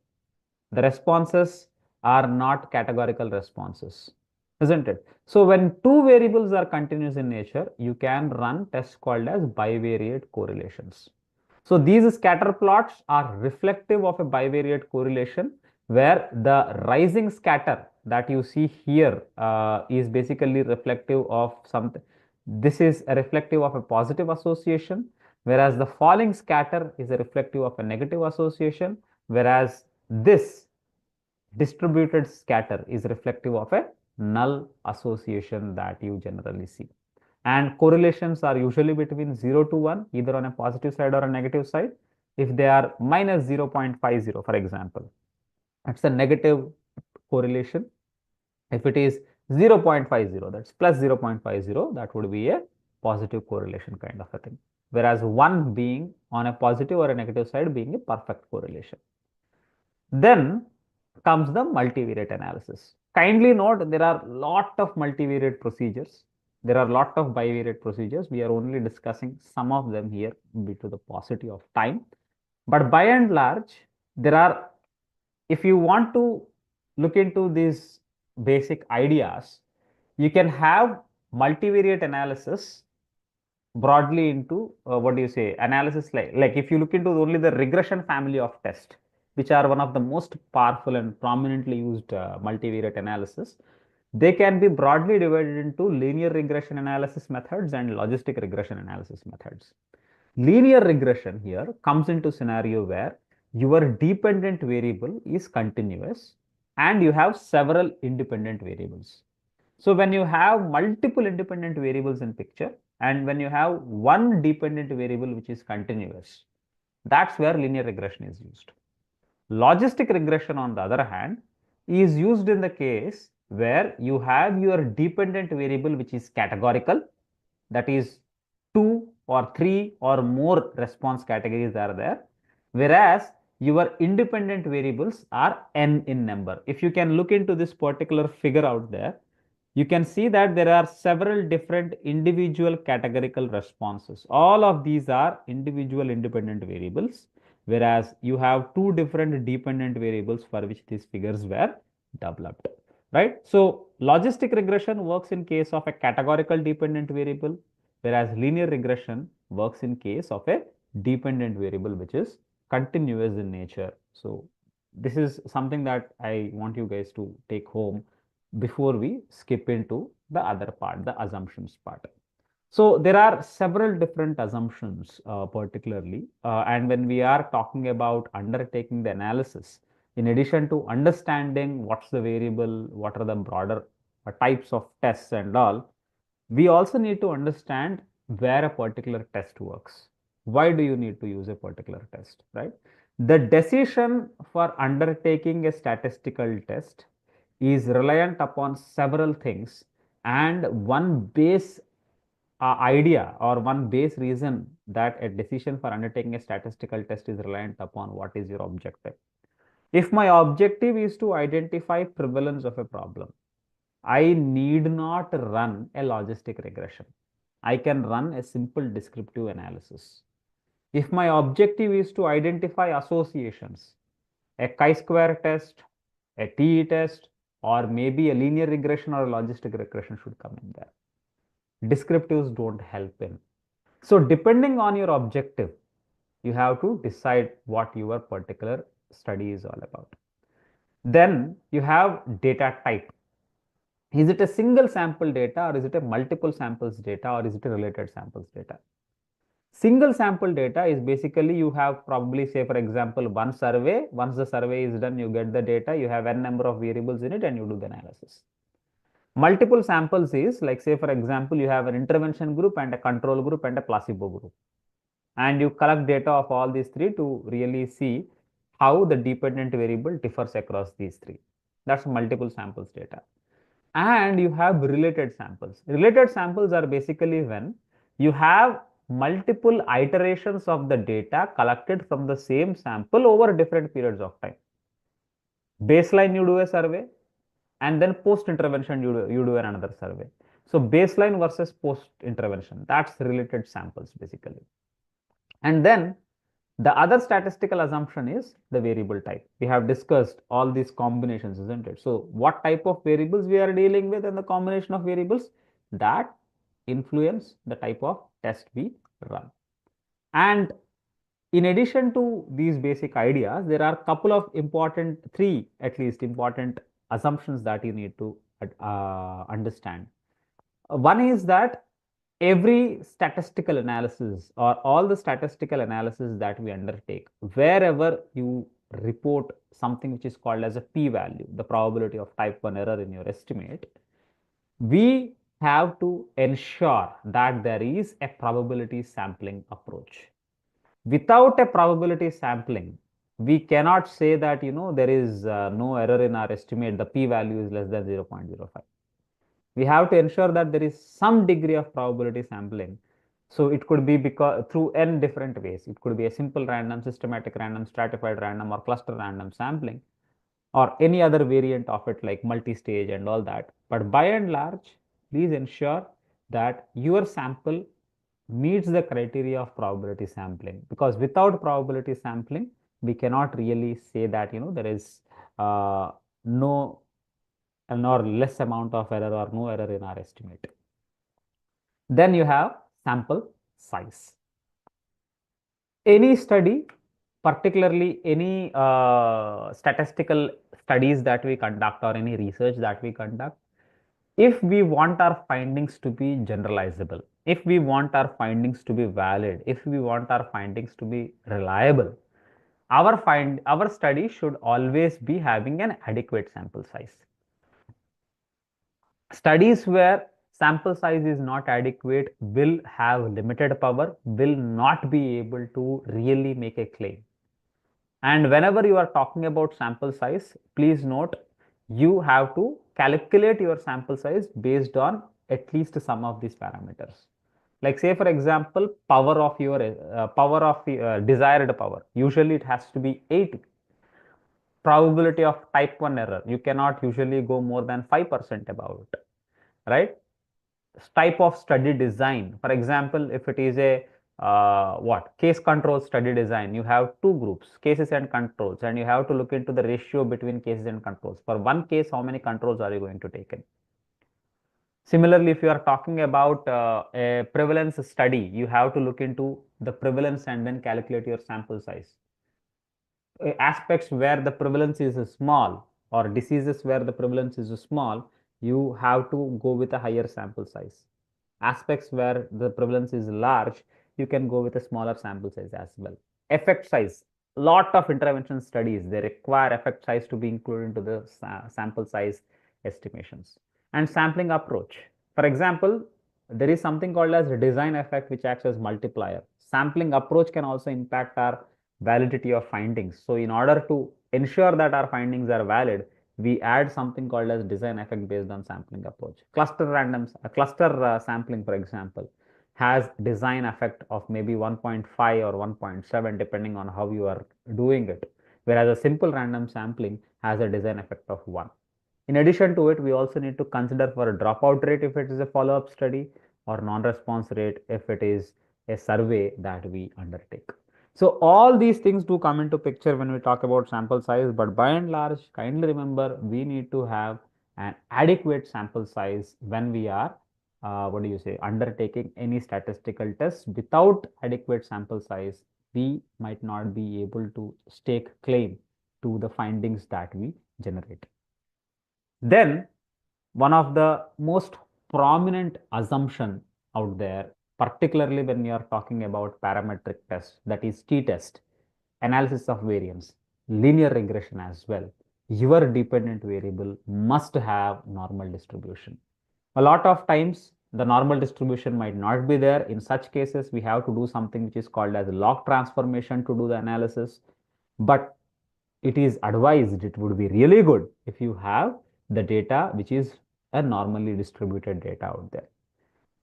The responses are not categorical responses, isn't it? So when two variables are continuous in nature, you can run tests called as bivariate correlations. So these scatter plots are reflective of a bivariate correlation, where the rising scatter that you see here is basically reflective of something. This is a reflective of a positive association, whereas the falling scatter is a reflective of a negative association, whereas this distributed scatter is reflective of a null association that you generally see. And correlations are usually between 0 to 1, either on a positive side or a negative side. If they are minus 0.50, for example, it's a negative correlation. If it is 0.50, that's plus 0.50, that would be a positive correlation kind of a thing. Whereas 1 being on a positive or a negative side being a perfect correlation. Then comes the multivariate analysis. Kindly note, there are lot of multivariate procedures. There are lot of bivariate procedures. We are only discussing some of them here due to the paucity of time. But by and large, there are, if you want to look into these basic ideas, you can have multivariate analysis broadly into what do you say, analysis, like if you look into only the regression family of tests, which are one of the most powerful and prominently used multivariate analysis, they can be broadly divided into linear regression analysis methods and logistic regression analysis methods. Linear regression here comes into scenario where your dependent variable is continuous and you have several independent variables. So when you have multiple independent variables in picture and when you have one dependent variable which is continuous, that's where linear regression is used. Logistic regression, on the other hand, is used in the case where you have your dependent variable which is categorical, that is two or three or more response categories are there, whereas your independent variables are n in number. If you can look into this particular figure out there, you can see that there are several different individual categorical responses. All of these are individual independent variables, whereas you have two different dependent variables for which these figures were developed, right? So logistic regression works in case of a categorical dependent variable, whereas linear regression works in case of a dependent variable which is continuous in nature. So this is something that I want you guys to take home before we skip into the other part, the assumptions part. So there are several different assumptions, particularly, and when we are talking about undertaking the analysis, in addition to understanding what's the variable, what are the broader types of tests and all, we also need to understand where a particular test works. Why do you need to use a particular test, right? The decision for undertaking a statistical test is reliant upon several things, and one base idea or one base reason that a decision for undertaking a statistical test is reliant upon what is your objective. If my objective is to identify prevalence of a problem, I need not run a logistic regression. I can run a simple descriptive analysis. If my objective is to identify associations, a chi-square test, a TE test, or maybe a linear regression or a logistic regression should come in there. Descriptives don't help in. So depending on your objective, you have to decide what your particular study is all about. Then you have data type. Is it a single sample data, or is it a multiple samples data, or is it a related samples data? Single sample data is basically you have probably, say for example, one survey. Once the survey is done, you get the data, you have n number of variables in it, and you do the analysis. Multiple samples is like, say for example, you have an intervention group and a control group and a placebo group, and you collect data of all these three to really see how the dependent variable differs across these three. That's multiple samples data. And you have related samples. Related samples are basically when you have multiple iterations of the data collected from the same sample over different periods of time. Baseline, you do a survey, and then post intervention, you do another survey. So baseline versus post intervention, that's related samples basically. And then the other statistical assumption is the variable type. We have discussed all these combinations, isn't it? So what type of variables we are dealing with, and the combination of variables that influence the type of test we run. And in addition to these basic ideas, there are a couple of important, three at least important assumptions that you need to understand. One is that every statistical analysis or all the statistical analysis that we undertake, wherever you report something which is called as a p-value, the probability of type 1 error in your estimate, we have to ensure that there is a probability sampling approach. Without a probability sampling, we cannot say that, there is no error in our estimate, the p-value is less than 0.05. We have to ensure that there is some degree of probability sampling. So it could be because through n different ways. It could be a simple random, systematic random, stratified random, or cluster random sampling, or any other variant of it like multi-stage and all that. But by and large, please ensure that your sample meets the criteria of probability sampling, because without probability sampling, we cannot really say that, there is no or less amount of error or no error in our estimate. Then you have sample size. Any study, particularly any statistical studies that we conduct or any research that we conduct, if we want our findings to be generalizable, if we want our findings to be valid, if we want our findings to be reliable, our study should always be having an adequate sample size. Studies where sample size is not adequate will have limited power, will not be able to really make a claim. And whenever you are talking about sample size, please note, you have to calculate your sample size based on at least some of these parameters. Like, say for example, power of your desired power. Usually it has to be 80. Probability of type 1 error, you cannot usually go more than 5% about it, right? Type of study design, for example, if it is a case control study design, you have two groups, cases and controls, and you have to look into the ratio between cases and controls. For one case, how many controls are you going to take in? Similarly, if you are talking about a prevalence study, you have to look into the prevalence and then calculate your sample size. Aspects where the prevalence is small, or diseases where the prevalence is small, you have to go with a higher sample size. aspects where the prevalence is large, you can go with a smaller sample size as well. Effect size. Lot of intervention studies, they require effect size to be included into the sample size estimations. And sampling approach. For example, there is something called as design effect, which acts as multiplier. Sampling approach can also impact our validity of findings. So in order to ensure that our findings are valid, we add something called as design effect based on sampling approach. Cluster sampling, for example, has design effect of maybe 1.5 or 1.7 depending on how you are doing it, whereas a simple random sampling has a design effect of 1. In addition to it, we also need to consider for a dropout rate if it is a follow-up study, or non-response rate if it is a survey that we undertake. So all these things do come into picture when we talk about sample size, but by and large, kindly remember, we need to have an adequate sample size when we are, undertaking any statistical test. Without adequate sample size, we might not be able to stake claim to the findings that we generate. Then one of the most prominent assumption out there, particularly when you are talking about parametric tests, that is t-test, analysis of variance, linear regression as well, your dependent variable must have normal distribution. A lot of times the normal distribution might not be there. In such cases, we have to do something which is called as log transformation to do the analysis. But it is advised, it would be really good if you have the data which is a normally distributed data out there.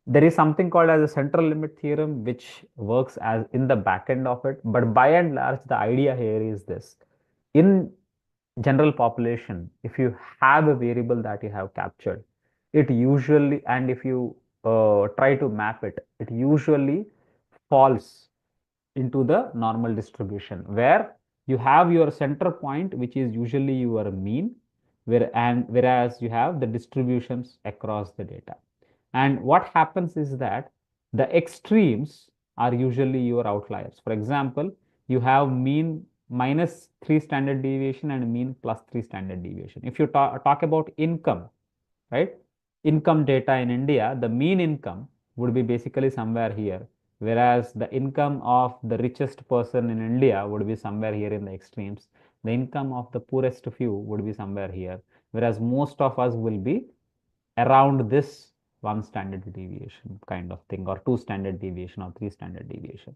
There is something called as a central limit theorem which works as in the back end of it, but by and large the idea here is this: in general population, if you have a variable that you have captured, it usually, and if you try to map it, it usually falls into the normal distribution, where you have your center point, which is usually your mean, whereas you have the distributions across the data. And what happens is that the extremes are usually your outliers. For example, you have mean minus 3 standard deviation and mean plus 3 standard deviation. If you talk about income, right? Income data in India, the mean income would be basically somewhere here, whereas the income of the richest person in India would be somewhere here in the extremes. The income of the poorest few would be somewhere here, whereas most of us will be around this 1 standard deviation kind of thing, or 2 standard deviation, or 3 standard deviation.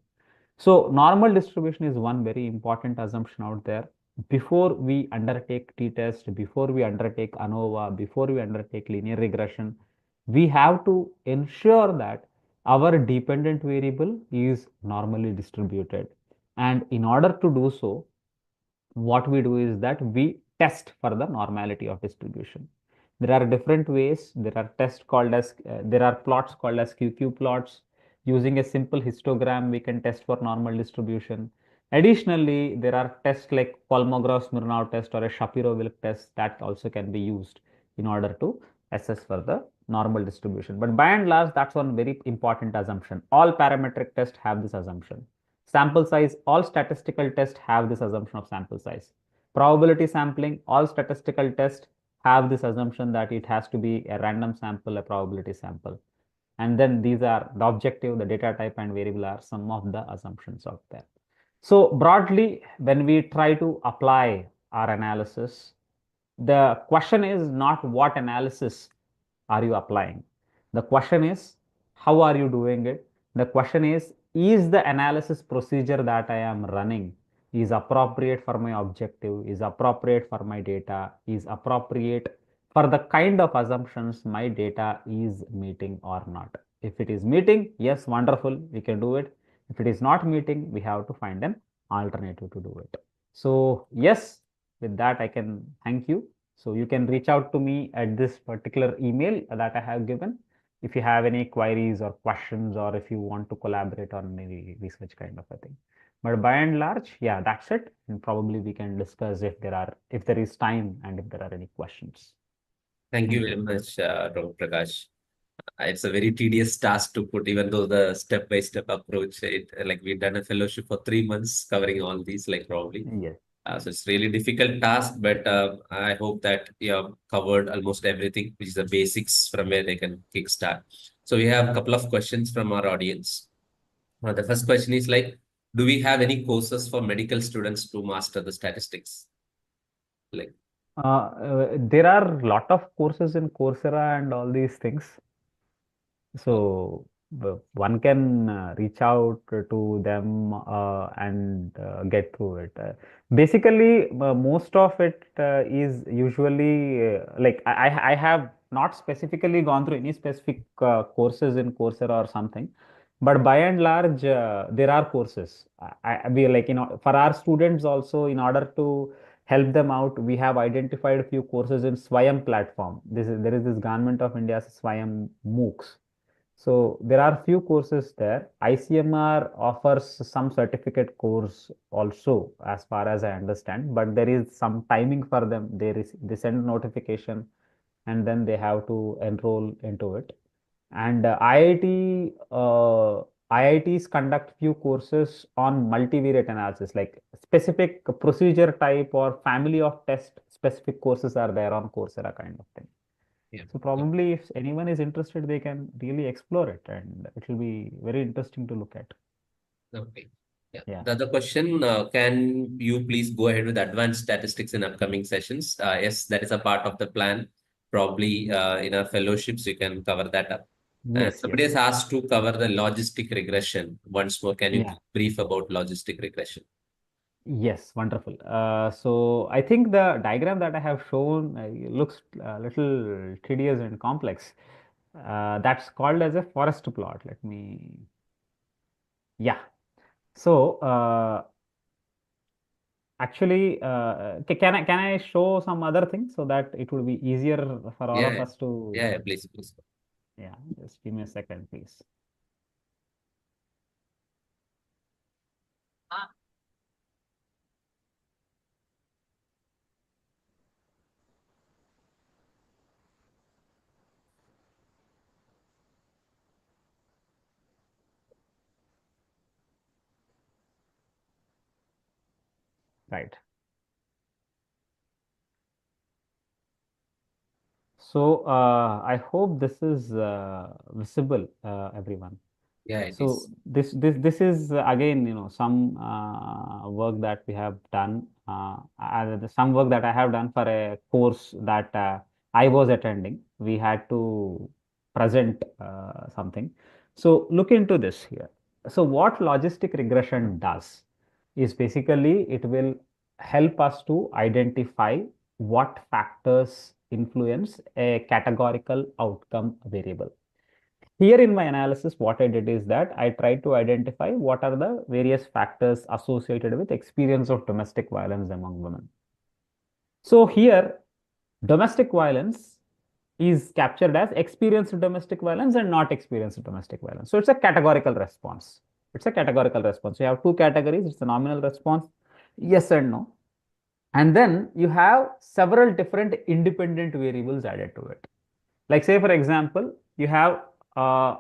So normal distribution is one very important assumption out there. Before we undertake t-test, before we undertake ANOVA, before we undertake linear regression, we have to ensure that our dependent variable is normally distributed. And in order to do so, what we do is that we test for the normality of distribution. There are different ways. There are there are plots called as QQ plots. Using a simple histogram, we can test for normal distribution. Additionally, there are tests like Kolmogorov-Smirnov test or a Shapiro-Wilk test that also can be used in order to assess for the normal distribution. But by and large, that's one very important assumption. All parametric tests have this assumption. Sample size, all statistical tests have this assumption of sample size. Probability sampling, all statistical tests have this assumption that it has to be a random sample, a probability sample. And then these are the objective, the data type and variable are some of the assumptions out there. So broadly, when we try to apply our analysis, the question is not what analysis are you applying. The question is, how are you doing it? The question is the analysis procedure that I am running is appropriate for my objective, is appropriate for my data, is appropriate for the kind of assumptions my data is meeting or not. If it is meeting, yes, wonderful, we can do it. If it is not meeting, we have to find an alternative to do it. So yes, with that, I can thank you. So you can reach out to me at this particular email that I have given if you have any queries or questions, or if you want to collaborate on any research kind of a thing. But by and large, yeah, that's it. And probably we can discuss if there is time and if there are any questions. Thank you very much, Dr. Prakash. It's a very tedious task to put, even though the step-by-step approach, like we've done a fellowship for 3 months covering all these, like probably. Yes. So it's really difficult task, but I hope that you have covered almost everything, which is the basics from where they can kickstart. So we have a couple of questions from our audience. The first question is like, do we have any courses for medical students to master the statistics? Like, There are a lot of courses in Coursera and all these things. oh, So one can reach out to them and get through it. Basically, most of it is usually like I have not specifically gone through any specific courses in Coursera or something, but by and large, there are courses. We like, for our students also, in order to help them out, we have identified a few courses in Swayam platform. There is this Government of India's Swayam MOOCs. So there are few courses there. ICMR offers some certificate course also, as far as I understand, but there is some timing for them. They send notification and then they have to enroll into it. And IITs conduct few courses on multivariate analysis, like specific procedure type or family of test specific courses are there on Coursera kind of thing. yeah. So probably if anyone is interested, they can really explore it and it will be very interesting to look at. Okay. Yeah. Yeah. The other question, can you please go ahead with advanced statistics in upcoming sessions? Yes, that is a part of the plan. Probably in our fellowships, you can cover that up. And Yes, somebody yes. has asked to cover the logistic regression. Once more, can you Yeah. brief about logistic regression? Yes, wonderful. So I think the diagram that I have shown looks a little tedious and complex. That's called as a forest plot. Let me, yeah. So actually, can I show some other things so that it would be easier for all of Yeah, us to, yeah, please, please. yeah, just give me a second, please. Right. So I hope this is visible, everyone. Yeah, it So is. this is again, some work that we have done, some work that I have done for a course that I was attending. We had to present something. So look into this here. So what logistic regression does is basically it will help us to identify what factors influence a categorical outcome variable. Here in my analysis, what I did is that I tried to identify what are the various factors associated with experience of domestic violence among women. So here, domestic violence is captured as experienced domestic violence and not experienced domestic violence. So it's a categorical response. It's a categorical response. You have two categories. It's a nominal response, yes and no. And then you have several different independent variables added to it. Like say, for example, you have a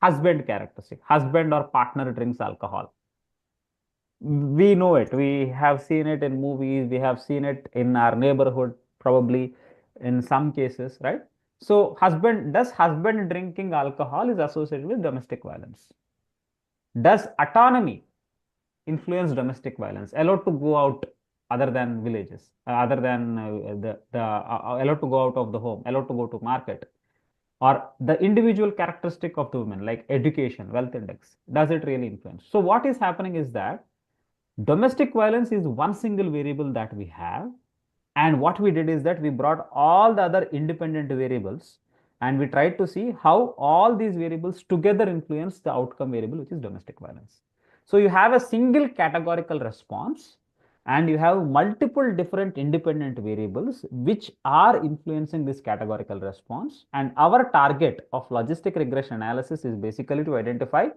husband characteristic. Husband or partner drinks alcohol. We know it. We have seen it in movies. We have seen it in our neighborhood, probably in some cases, right? So does husband drinking alcohol is associated with domestic violence? Does autonomy influence domestic violence? Allowed to go out other than villages, other than allowed to go out of the home, allowed to go to market, or the individual characteristic of the women like education, wealth index, does it really influence? So what is happening is that domestic violence is one single variable that we have, and what we did is that we brought all the other independent variables and we tried to see how all these variables together influence the outcome variable, which is domestic violence. So you have a single categorical response and you have multiple different independent variables which are influencing this categorical response. And our target of logistic regression analysis is basically to identify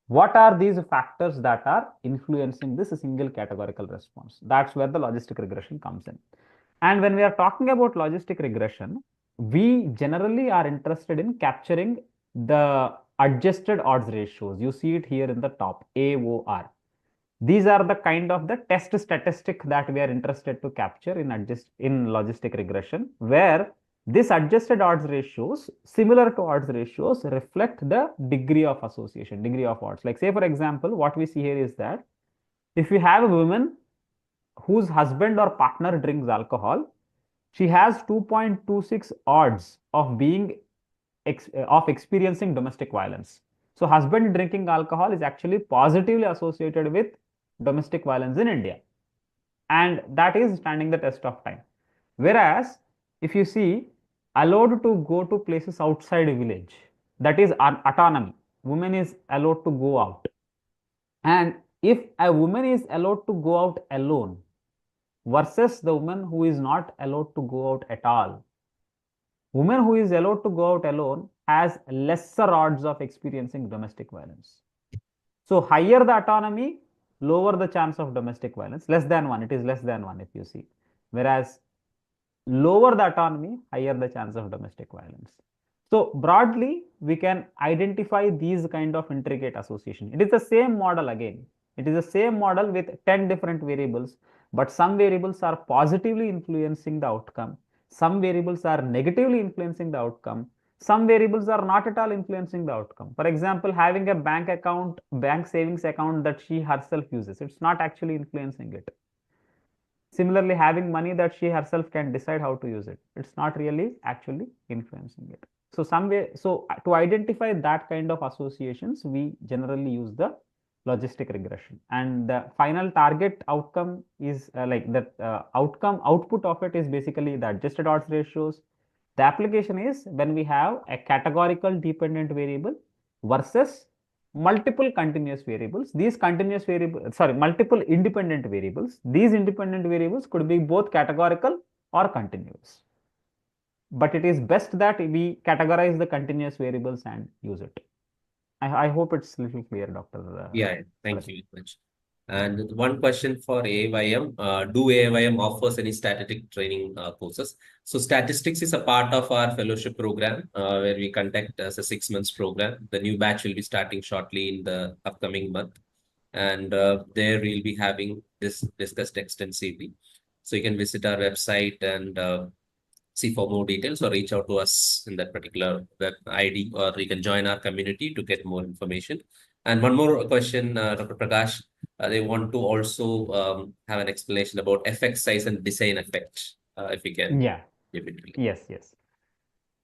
what are these factors that are influencing this single categorical response. That's where the logistic regression comes in. And when we are talking about logistic regression, we generally are interested in capturing the adjusted odds ratios. You see it here in the top, AOR. These are the kind of the test statistic that we are interested to capture in logistic regression, where This adjusted odds ratios, similar to odds ratios, reflect the degree of association, degree of odds. Like say, for example, what we see here is that if you have a woman whose husband or partner drinks alcohol, she has 2.26 odds of being of experiencing domestic violence. So husband drinking alcohol is actually positively associated with domestic violence in India, and that is standing the test of time. Whereas if you see, allowed to go to places outside a village, that is autonomy, woman is allowed to go out. And if a woman is allowed to go out alone versus the woman who is not allowed to go out at all, woman who is allowed to go out alone has lesser odds of experiencing domestic violence. So higher the autonomy, lower the chance of domestic violence. Less than 1, it is less than 1 if you see. Whereas lower the autonomy, higher the chance of domestic violence. So broadly, we can identify these kind of intricate association. It is the same model again. It is the same model with 10 different variables, but some variables are positively influencing the outcome. Some variables are negatively influencing the outcome. Some variables are not at all influencing the outcome. For example, having a bank account, bank savings account that she herself uses, it's not actually influencing it. Similarly, having money that she herself can decide how to use it, it's not really actually influencing it. So to identify that kind of associations, we generally use the logistic regression, and the final target outcome is output of it is basically the adjusted odds ratios. The application is when we have a categorical dependent variable versus multiple continuous variables. These continuous variables, sorry, multiple independent variables. These independent variables could be both categorical or continuous. But it is best that we categorize the continuous variables and use it. I hope it's a little clear, Dr. Yeah, thank you very much. And one question for AAYM, do AAYM offers any statistic training courses? So statistics is a part of our fellowship program where we conduct as a 6 months program. The new batch will be starting shortly in the upcoming month. And there we'll be having this discussed extensively. So you can visit our website and see for more details or reach out to us in that particular web ID, or you can join our community to get more information. And one more question, Dr. Prakash, they want to also have an explanation about effect size and design effect, if you can give it. Yes.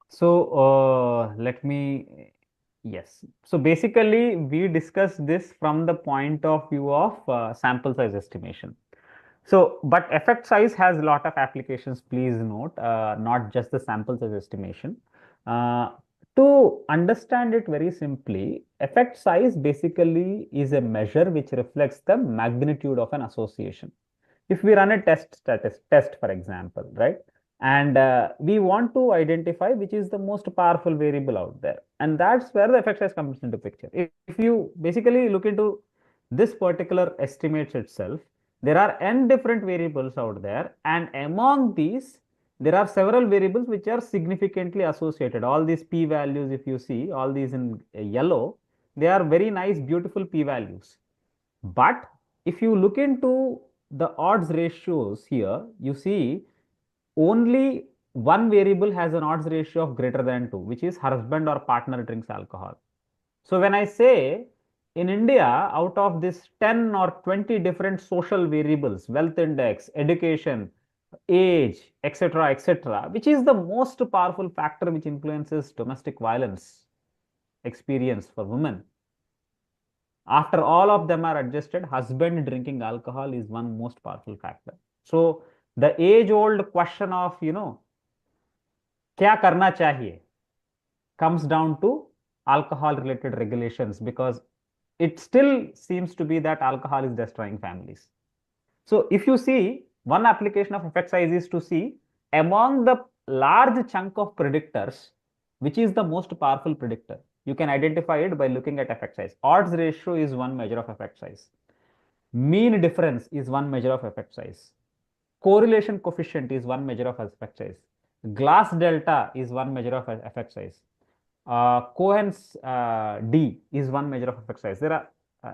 So yes. So basically, we discussed this from the point of view of sample size estimation. So, but effect size has a lot of applications, please note, not just the sample size estimation. To understand it very simply, effect size basically is a measure which reflects the magnitude of an association. If we run a test, for example, right? And we want to identify which is the most powerful variable out there. And that's where the effect size comes into picture. If you basically look into this particular estimates itself, there are n different variables out there, and among these, there are several variables which are significantly associated. All these p values, if you see, all these in yellow, they are very nice, beautiful p values. But if you look into the odds ratios here, you see only one variable has an odds ratio of greater than 2, which is husband or partner drinks alcohol. So when I say in India, out of this 10 or 20 different social variables, wealth index, education, age, etc., which is the most powerful factor which influences domestic violence experience for women? After all of them are adjusted, husband drinking alcohol is one most powerful factor. So the age-old question of, kya karna chahiye comes down to alcohol-related regulations, because it still seems to be that alcohol is destroying families. So if you see, one application of effect size is to see among the large chunk of predictors, which is the most powerful predictor. You can identify it by looking at effect size. Odds ratio is one measure of effect size. Mean difference is one measure of effect size. Correlation coefficient is one measure of effect size. Glass delta is one measure of effect size. Cohen's D is one measure of effect size. There are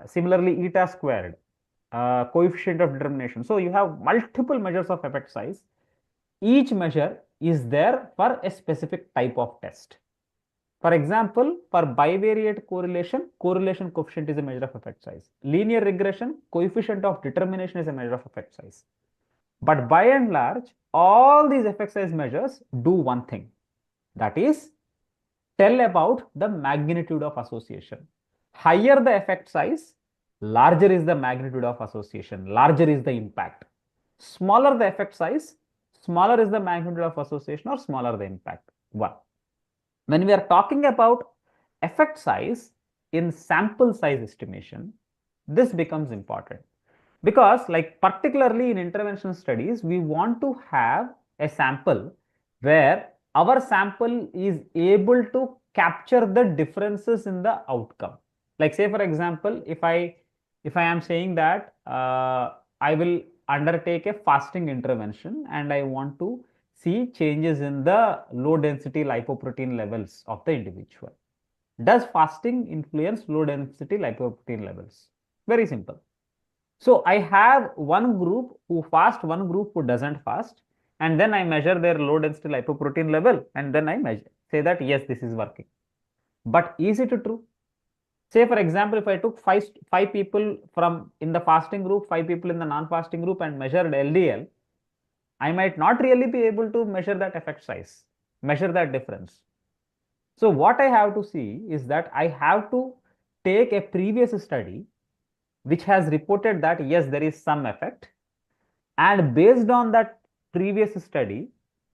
similarly eta squared, coefficient of determination. So you have multiple measures of effect size. Each measure is there for a specific type of test. For example, for bivariate correlation, correlation coefficient is a measure of effect size. Linear regression, coefficient of determination is a measure of effect size. But by and large, all these effect size measures do one thing, that is, tell about the magnitude of association. Higher the effect size, larger is the magnitude of association, larger is the impact. Smaller the effect size, smaller is the magnitude of association or smaller the impact. One. When we are talking about effect size in sample size estimation, this becomes important because, like, particularly in intervention studies, we want to have a sample where our sample is able to capture the differences in the outcome. Like, say for example, if I am saying that I will undertake a fasting intervention and I want to see changes in the low density lipoprotein levels of the individual. Does fasting influence low density lipoprotein levels? Very simple. So I have one group who fast, one group who doesn't fast, and then I measure their low density lipoprotein level, and then I say that yes, this is working. But is it true? Say for example, if I took five people from in the fasting group, 5 people in the non-fasting group, and measured LDL, I might not really be able to measure that effect size, measure that difference. So what I have to see is that I have to take a previous study which has reported that yes, there is some effect, and based on that previous study,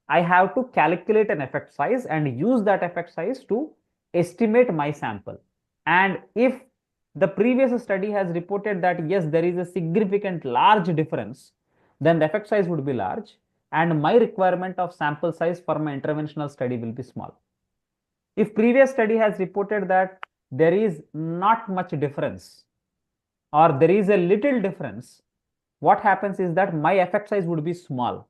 I have to calculate an effect size and use that effect size to estimate my sample. And if the previous study has reported that yes, there is a significant large difference, then the effect size would be large, and my requirement of sample size for my interventional study will be small. If previous study has reported that there is not much difference, or there is a little difference, what happens is that my effect size would be small.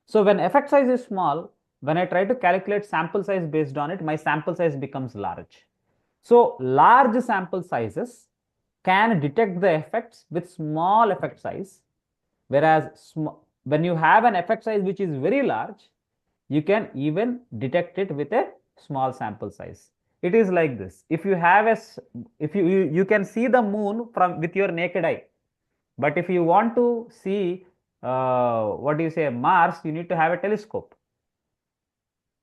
So when effect size is small, when I try to calculate sample size based on it, my sample size becomes large. So large sample sizes can detect the effects with small effect size, whereas when you have an effect size which is very large, you can even detect it with a small sample size. It is like this. If you have if you can see the moon from with your naked eye, but if you want to see what do you say, Mars, you need to have a telescope.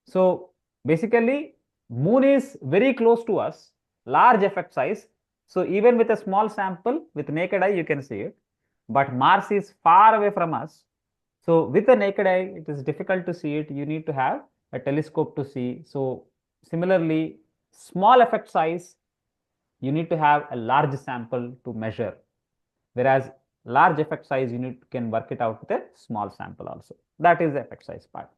So basically, moon is very close to us, large effect size. So even with a small sample, with naked eye, you can see it. But Mars is far away from us. So with the naked eye, it is difficult to see it. You need to have a telescope to see. So similarly, small effect size, you need to have a large sample to measure. Whereas large effect size, you can work it out with a small sample also. That is the effect size part.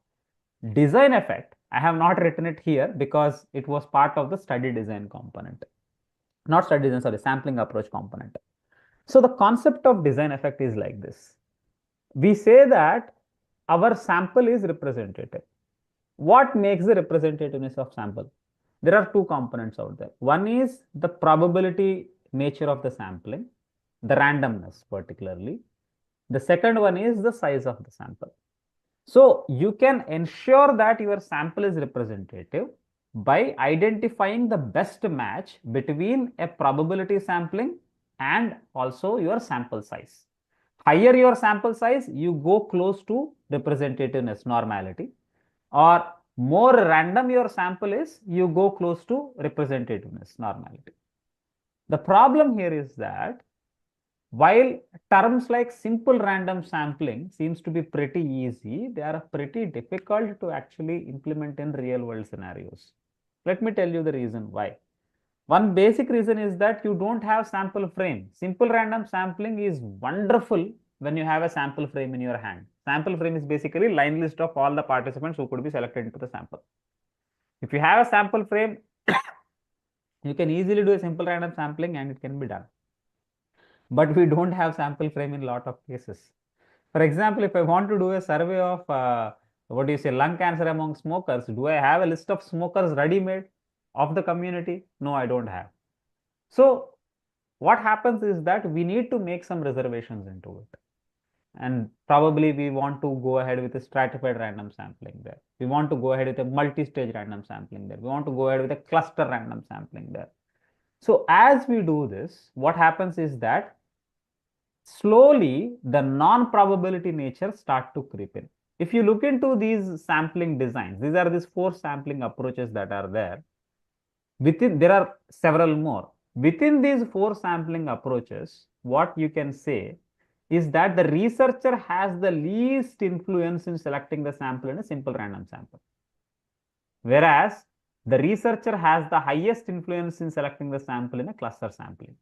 Design effect, I have not written it here because it was part of the study design component. Not study design, sorry, sampling approach component. So the concept of design effect is like this. We say that our sample is representative. What makes the representativeness of sample? There are two components out there. One is the probability nature of the sampling, the randomness particularly. The second one is the size of the sample. So you can ensure that your sample is representative by identifying the best match between a probability sampling and also your sample size. Higher your sample size, you go close to representativeness, normality, or more random your sample is, you go close to representativeness, normality. The problem here is that while terms like simple random sampling seems to be pretty easy, they are pretty difficult to actually implement in real world scenarios. Let me tell you the reason why. One basic reason is that you don't have sample frame. Simple random sampling is wonderful when you have a sample frame in your hand. Sample frame is basically line list of all the participants who could be selected into the sample. If you have a sample frame, you can easily do a simple random sampling and it can be done. But we don't have sample frame in a lot of cases. For example, if I want to do a survey of what do you say, lung cancer among smokers, do I have a list of smokers ready-made of the community? No, I don't have. So what happens is that we need to make some reservations into it. And probably we want to go ahead with a stratified random sampling there. We want to go ahead with a multi-stage random sampling there. We want to go ahead with a cluster random sampling there. So as we do this, what happens is that slowly the non-probability nature start to creep in. If you look into these sampling designs, these are these 4 sampling approaches that are there. There are several more. Within these 4 sampling approaches, what you can say is that the researcher has the least influence in selecting the sample in a simple random sample. Whereas the researcher has the highest influence in selecting the sample in a cluster sampling.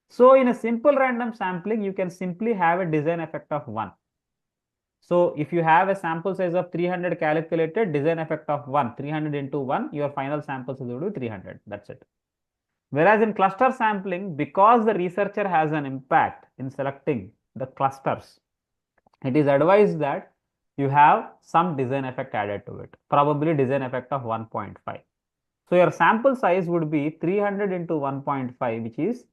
So in a simple random sampling, you can simply have a design effect of 1. So if you have a sample size of 300 calculated, design effect of 1, 300 into 1, your final sample size will be 300. That's it. Whereas in cluster sampling, because the researcher has an impact in selecting the clusters, it is advised that you have some design effect added to it, probably design effect of 1.5. So your sample size would be 300 into 1.5, which is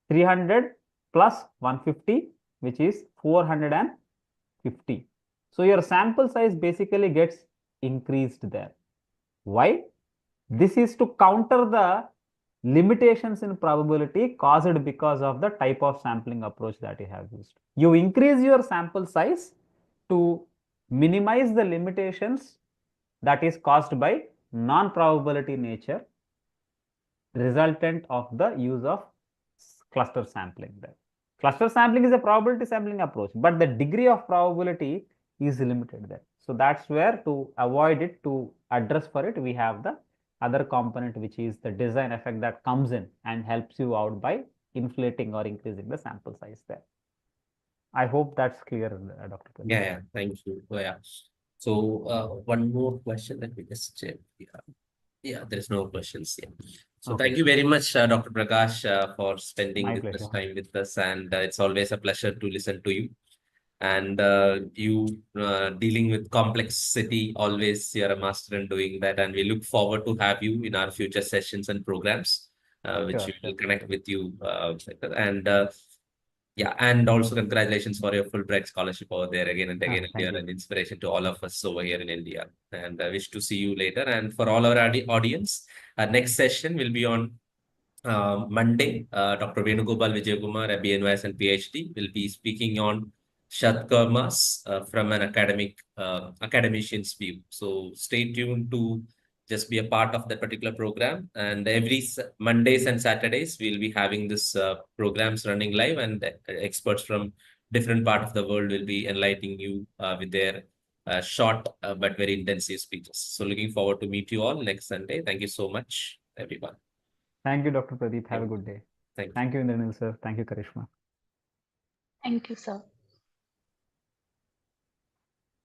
300 plus 150, which is 450. So your sample size basically gets increased there. Why? This is to counter the limitations in probability caused because of the type of sampling approach that you have used. You increase your sample size to minimize the limitations that is caused by non-probability nature resultant of the use of cluster sampling there. Cluster sampling is a probability sampling approach, but the degree of probability is limited there. So that's where, to avoid it, to address for it, we have the other component, which is the design effect that comes in and helps you out by inflating or increasing the sample size there. I hope that's clear, Dr. Pradeep. Yeah, thank you. Yeah. So one more question, let me just check. Yeah, there's no questions. Yeah. So Okay. thank you very much, Dr. Prakash, for spending My this pleasure. time with us, and it's always a pleasure to listen to you. And you dealing with complexity, always you're a master in doing that, and we look forward to have you in our future sessions and programs, which Sure, we will sure. connect with you. And yeah, and also congratulations for your Fulbright scholarship over there again and again. And Thank you're you. an inspiration to all of us over here in India. And I wish to see you later. And for all our audience, our next session will be on Monday. Dr. Venugopal Vijayakumar, a BNYS and PhD, will be speaking on Shatkarmas from an academician's view. So stay tuned to just be a part of that particular program. And every Mondays and Saturdays, we'll be having this programs running live, and experts from different parts of the world will be enlightening you with their short but very intensive speeches. So looking forward to meet you all next Sunday. Thank you so much, everyone. Thank you, Dr. Pradeep. Have a good day. Thank you. Thank you, Indranil sir. Thank you, Karishma. Thank you, sir.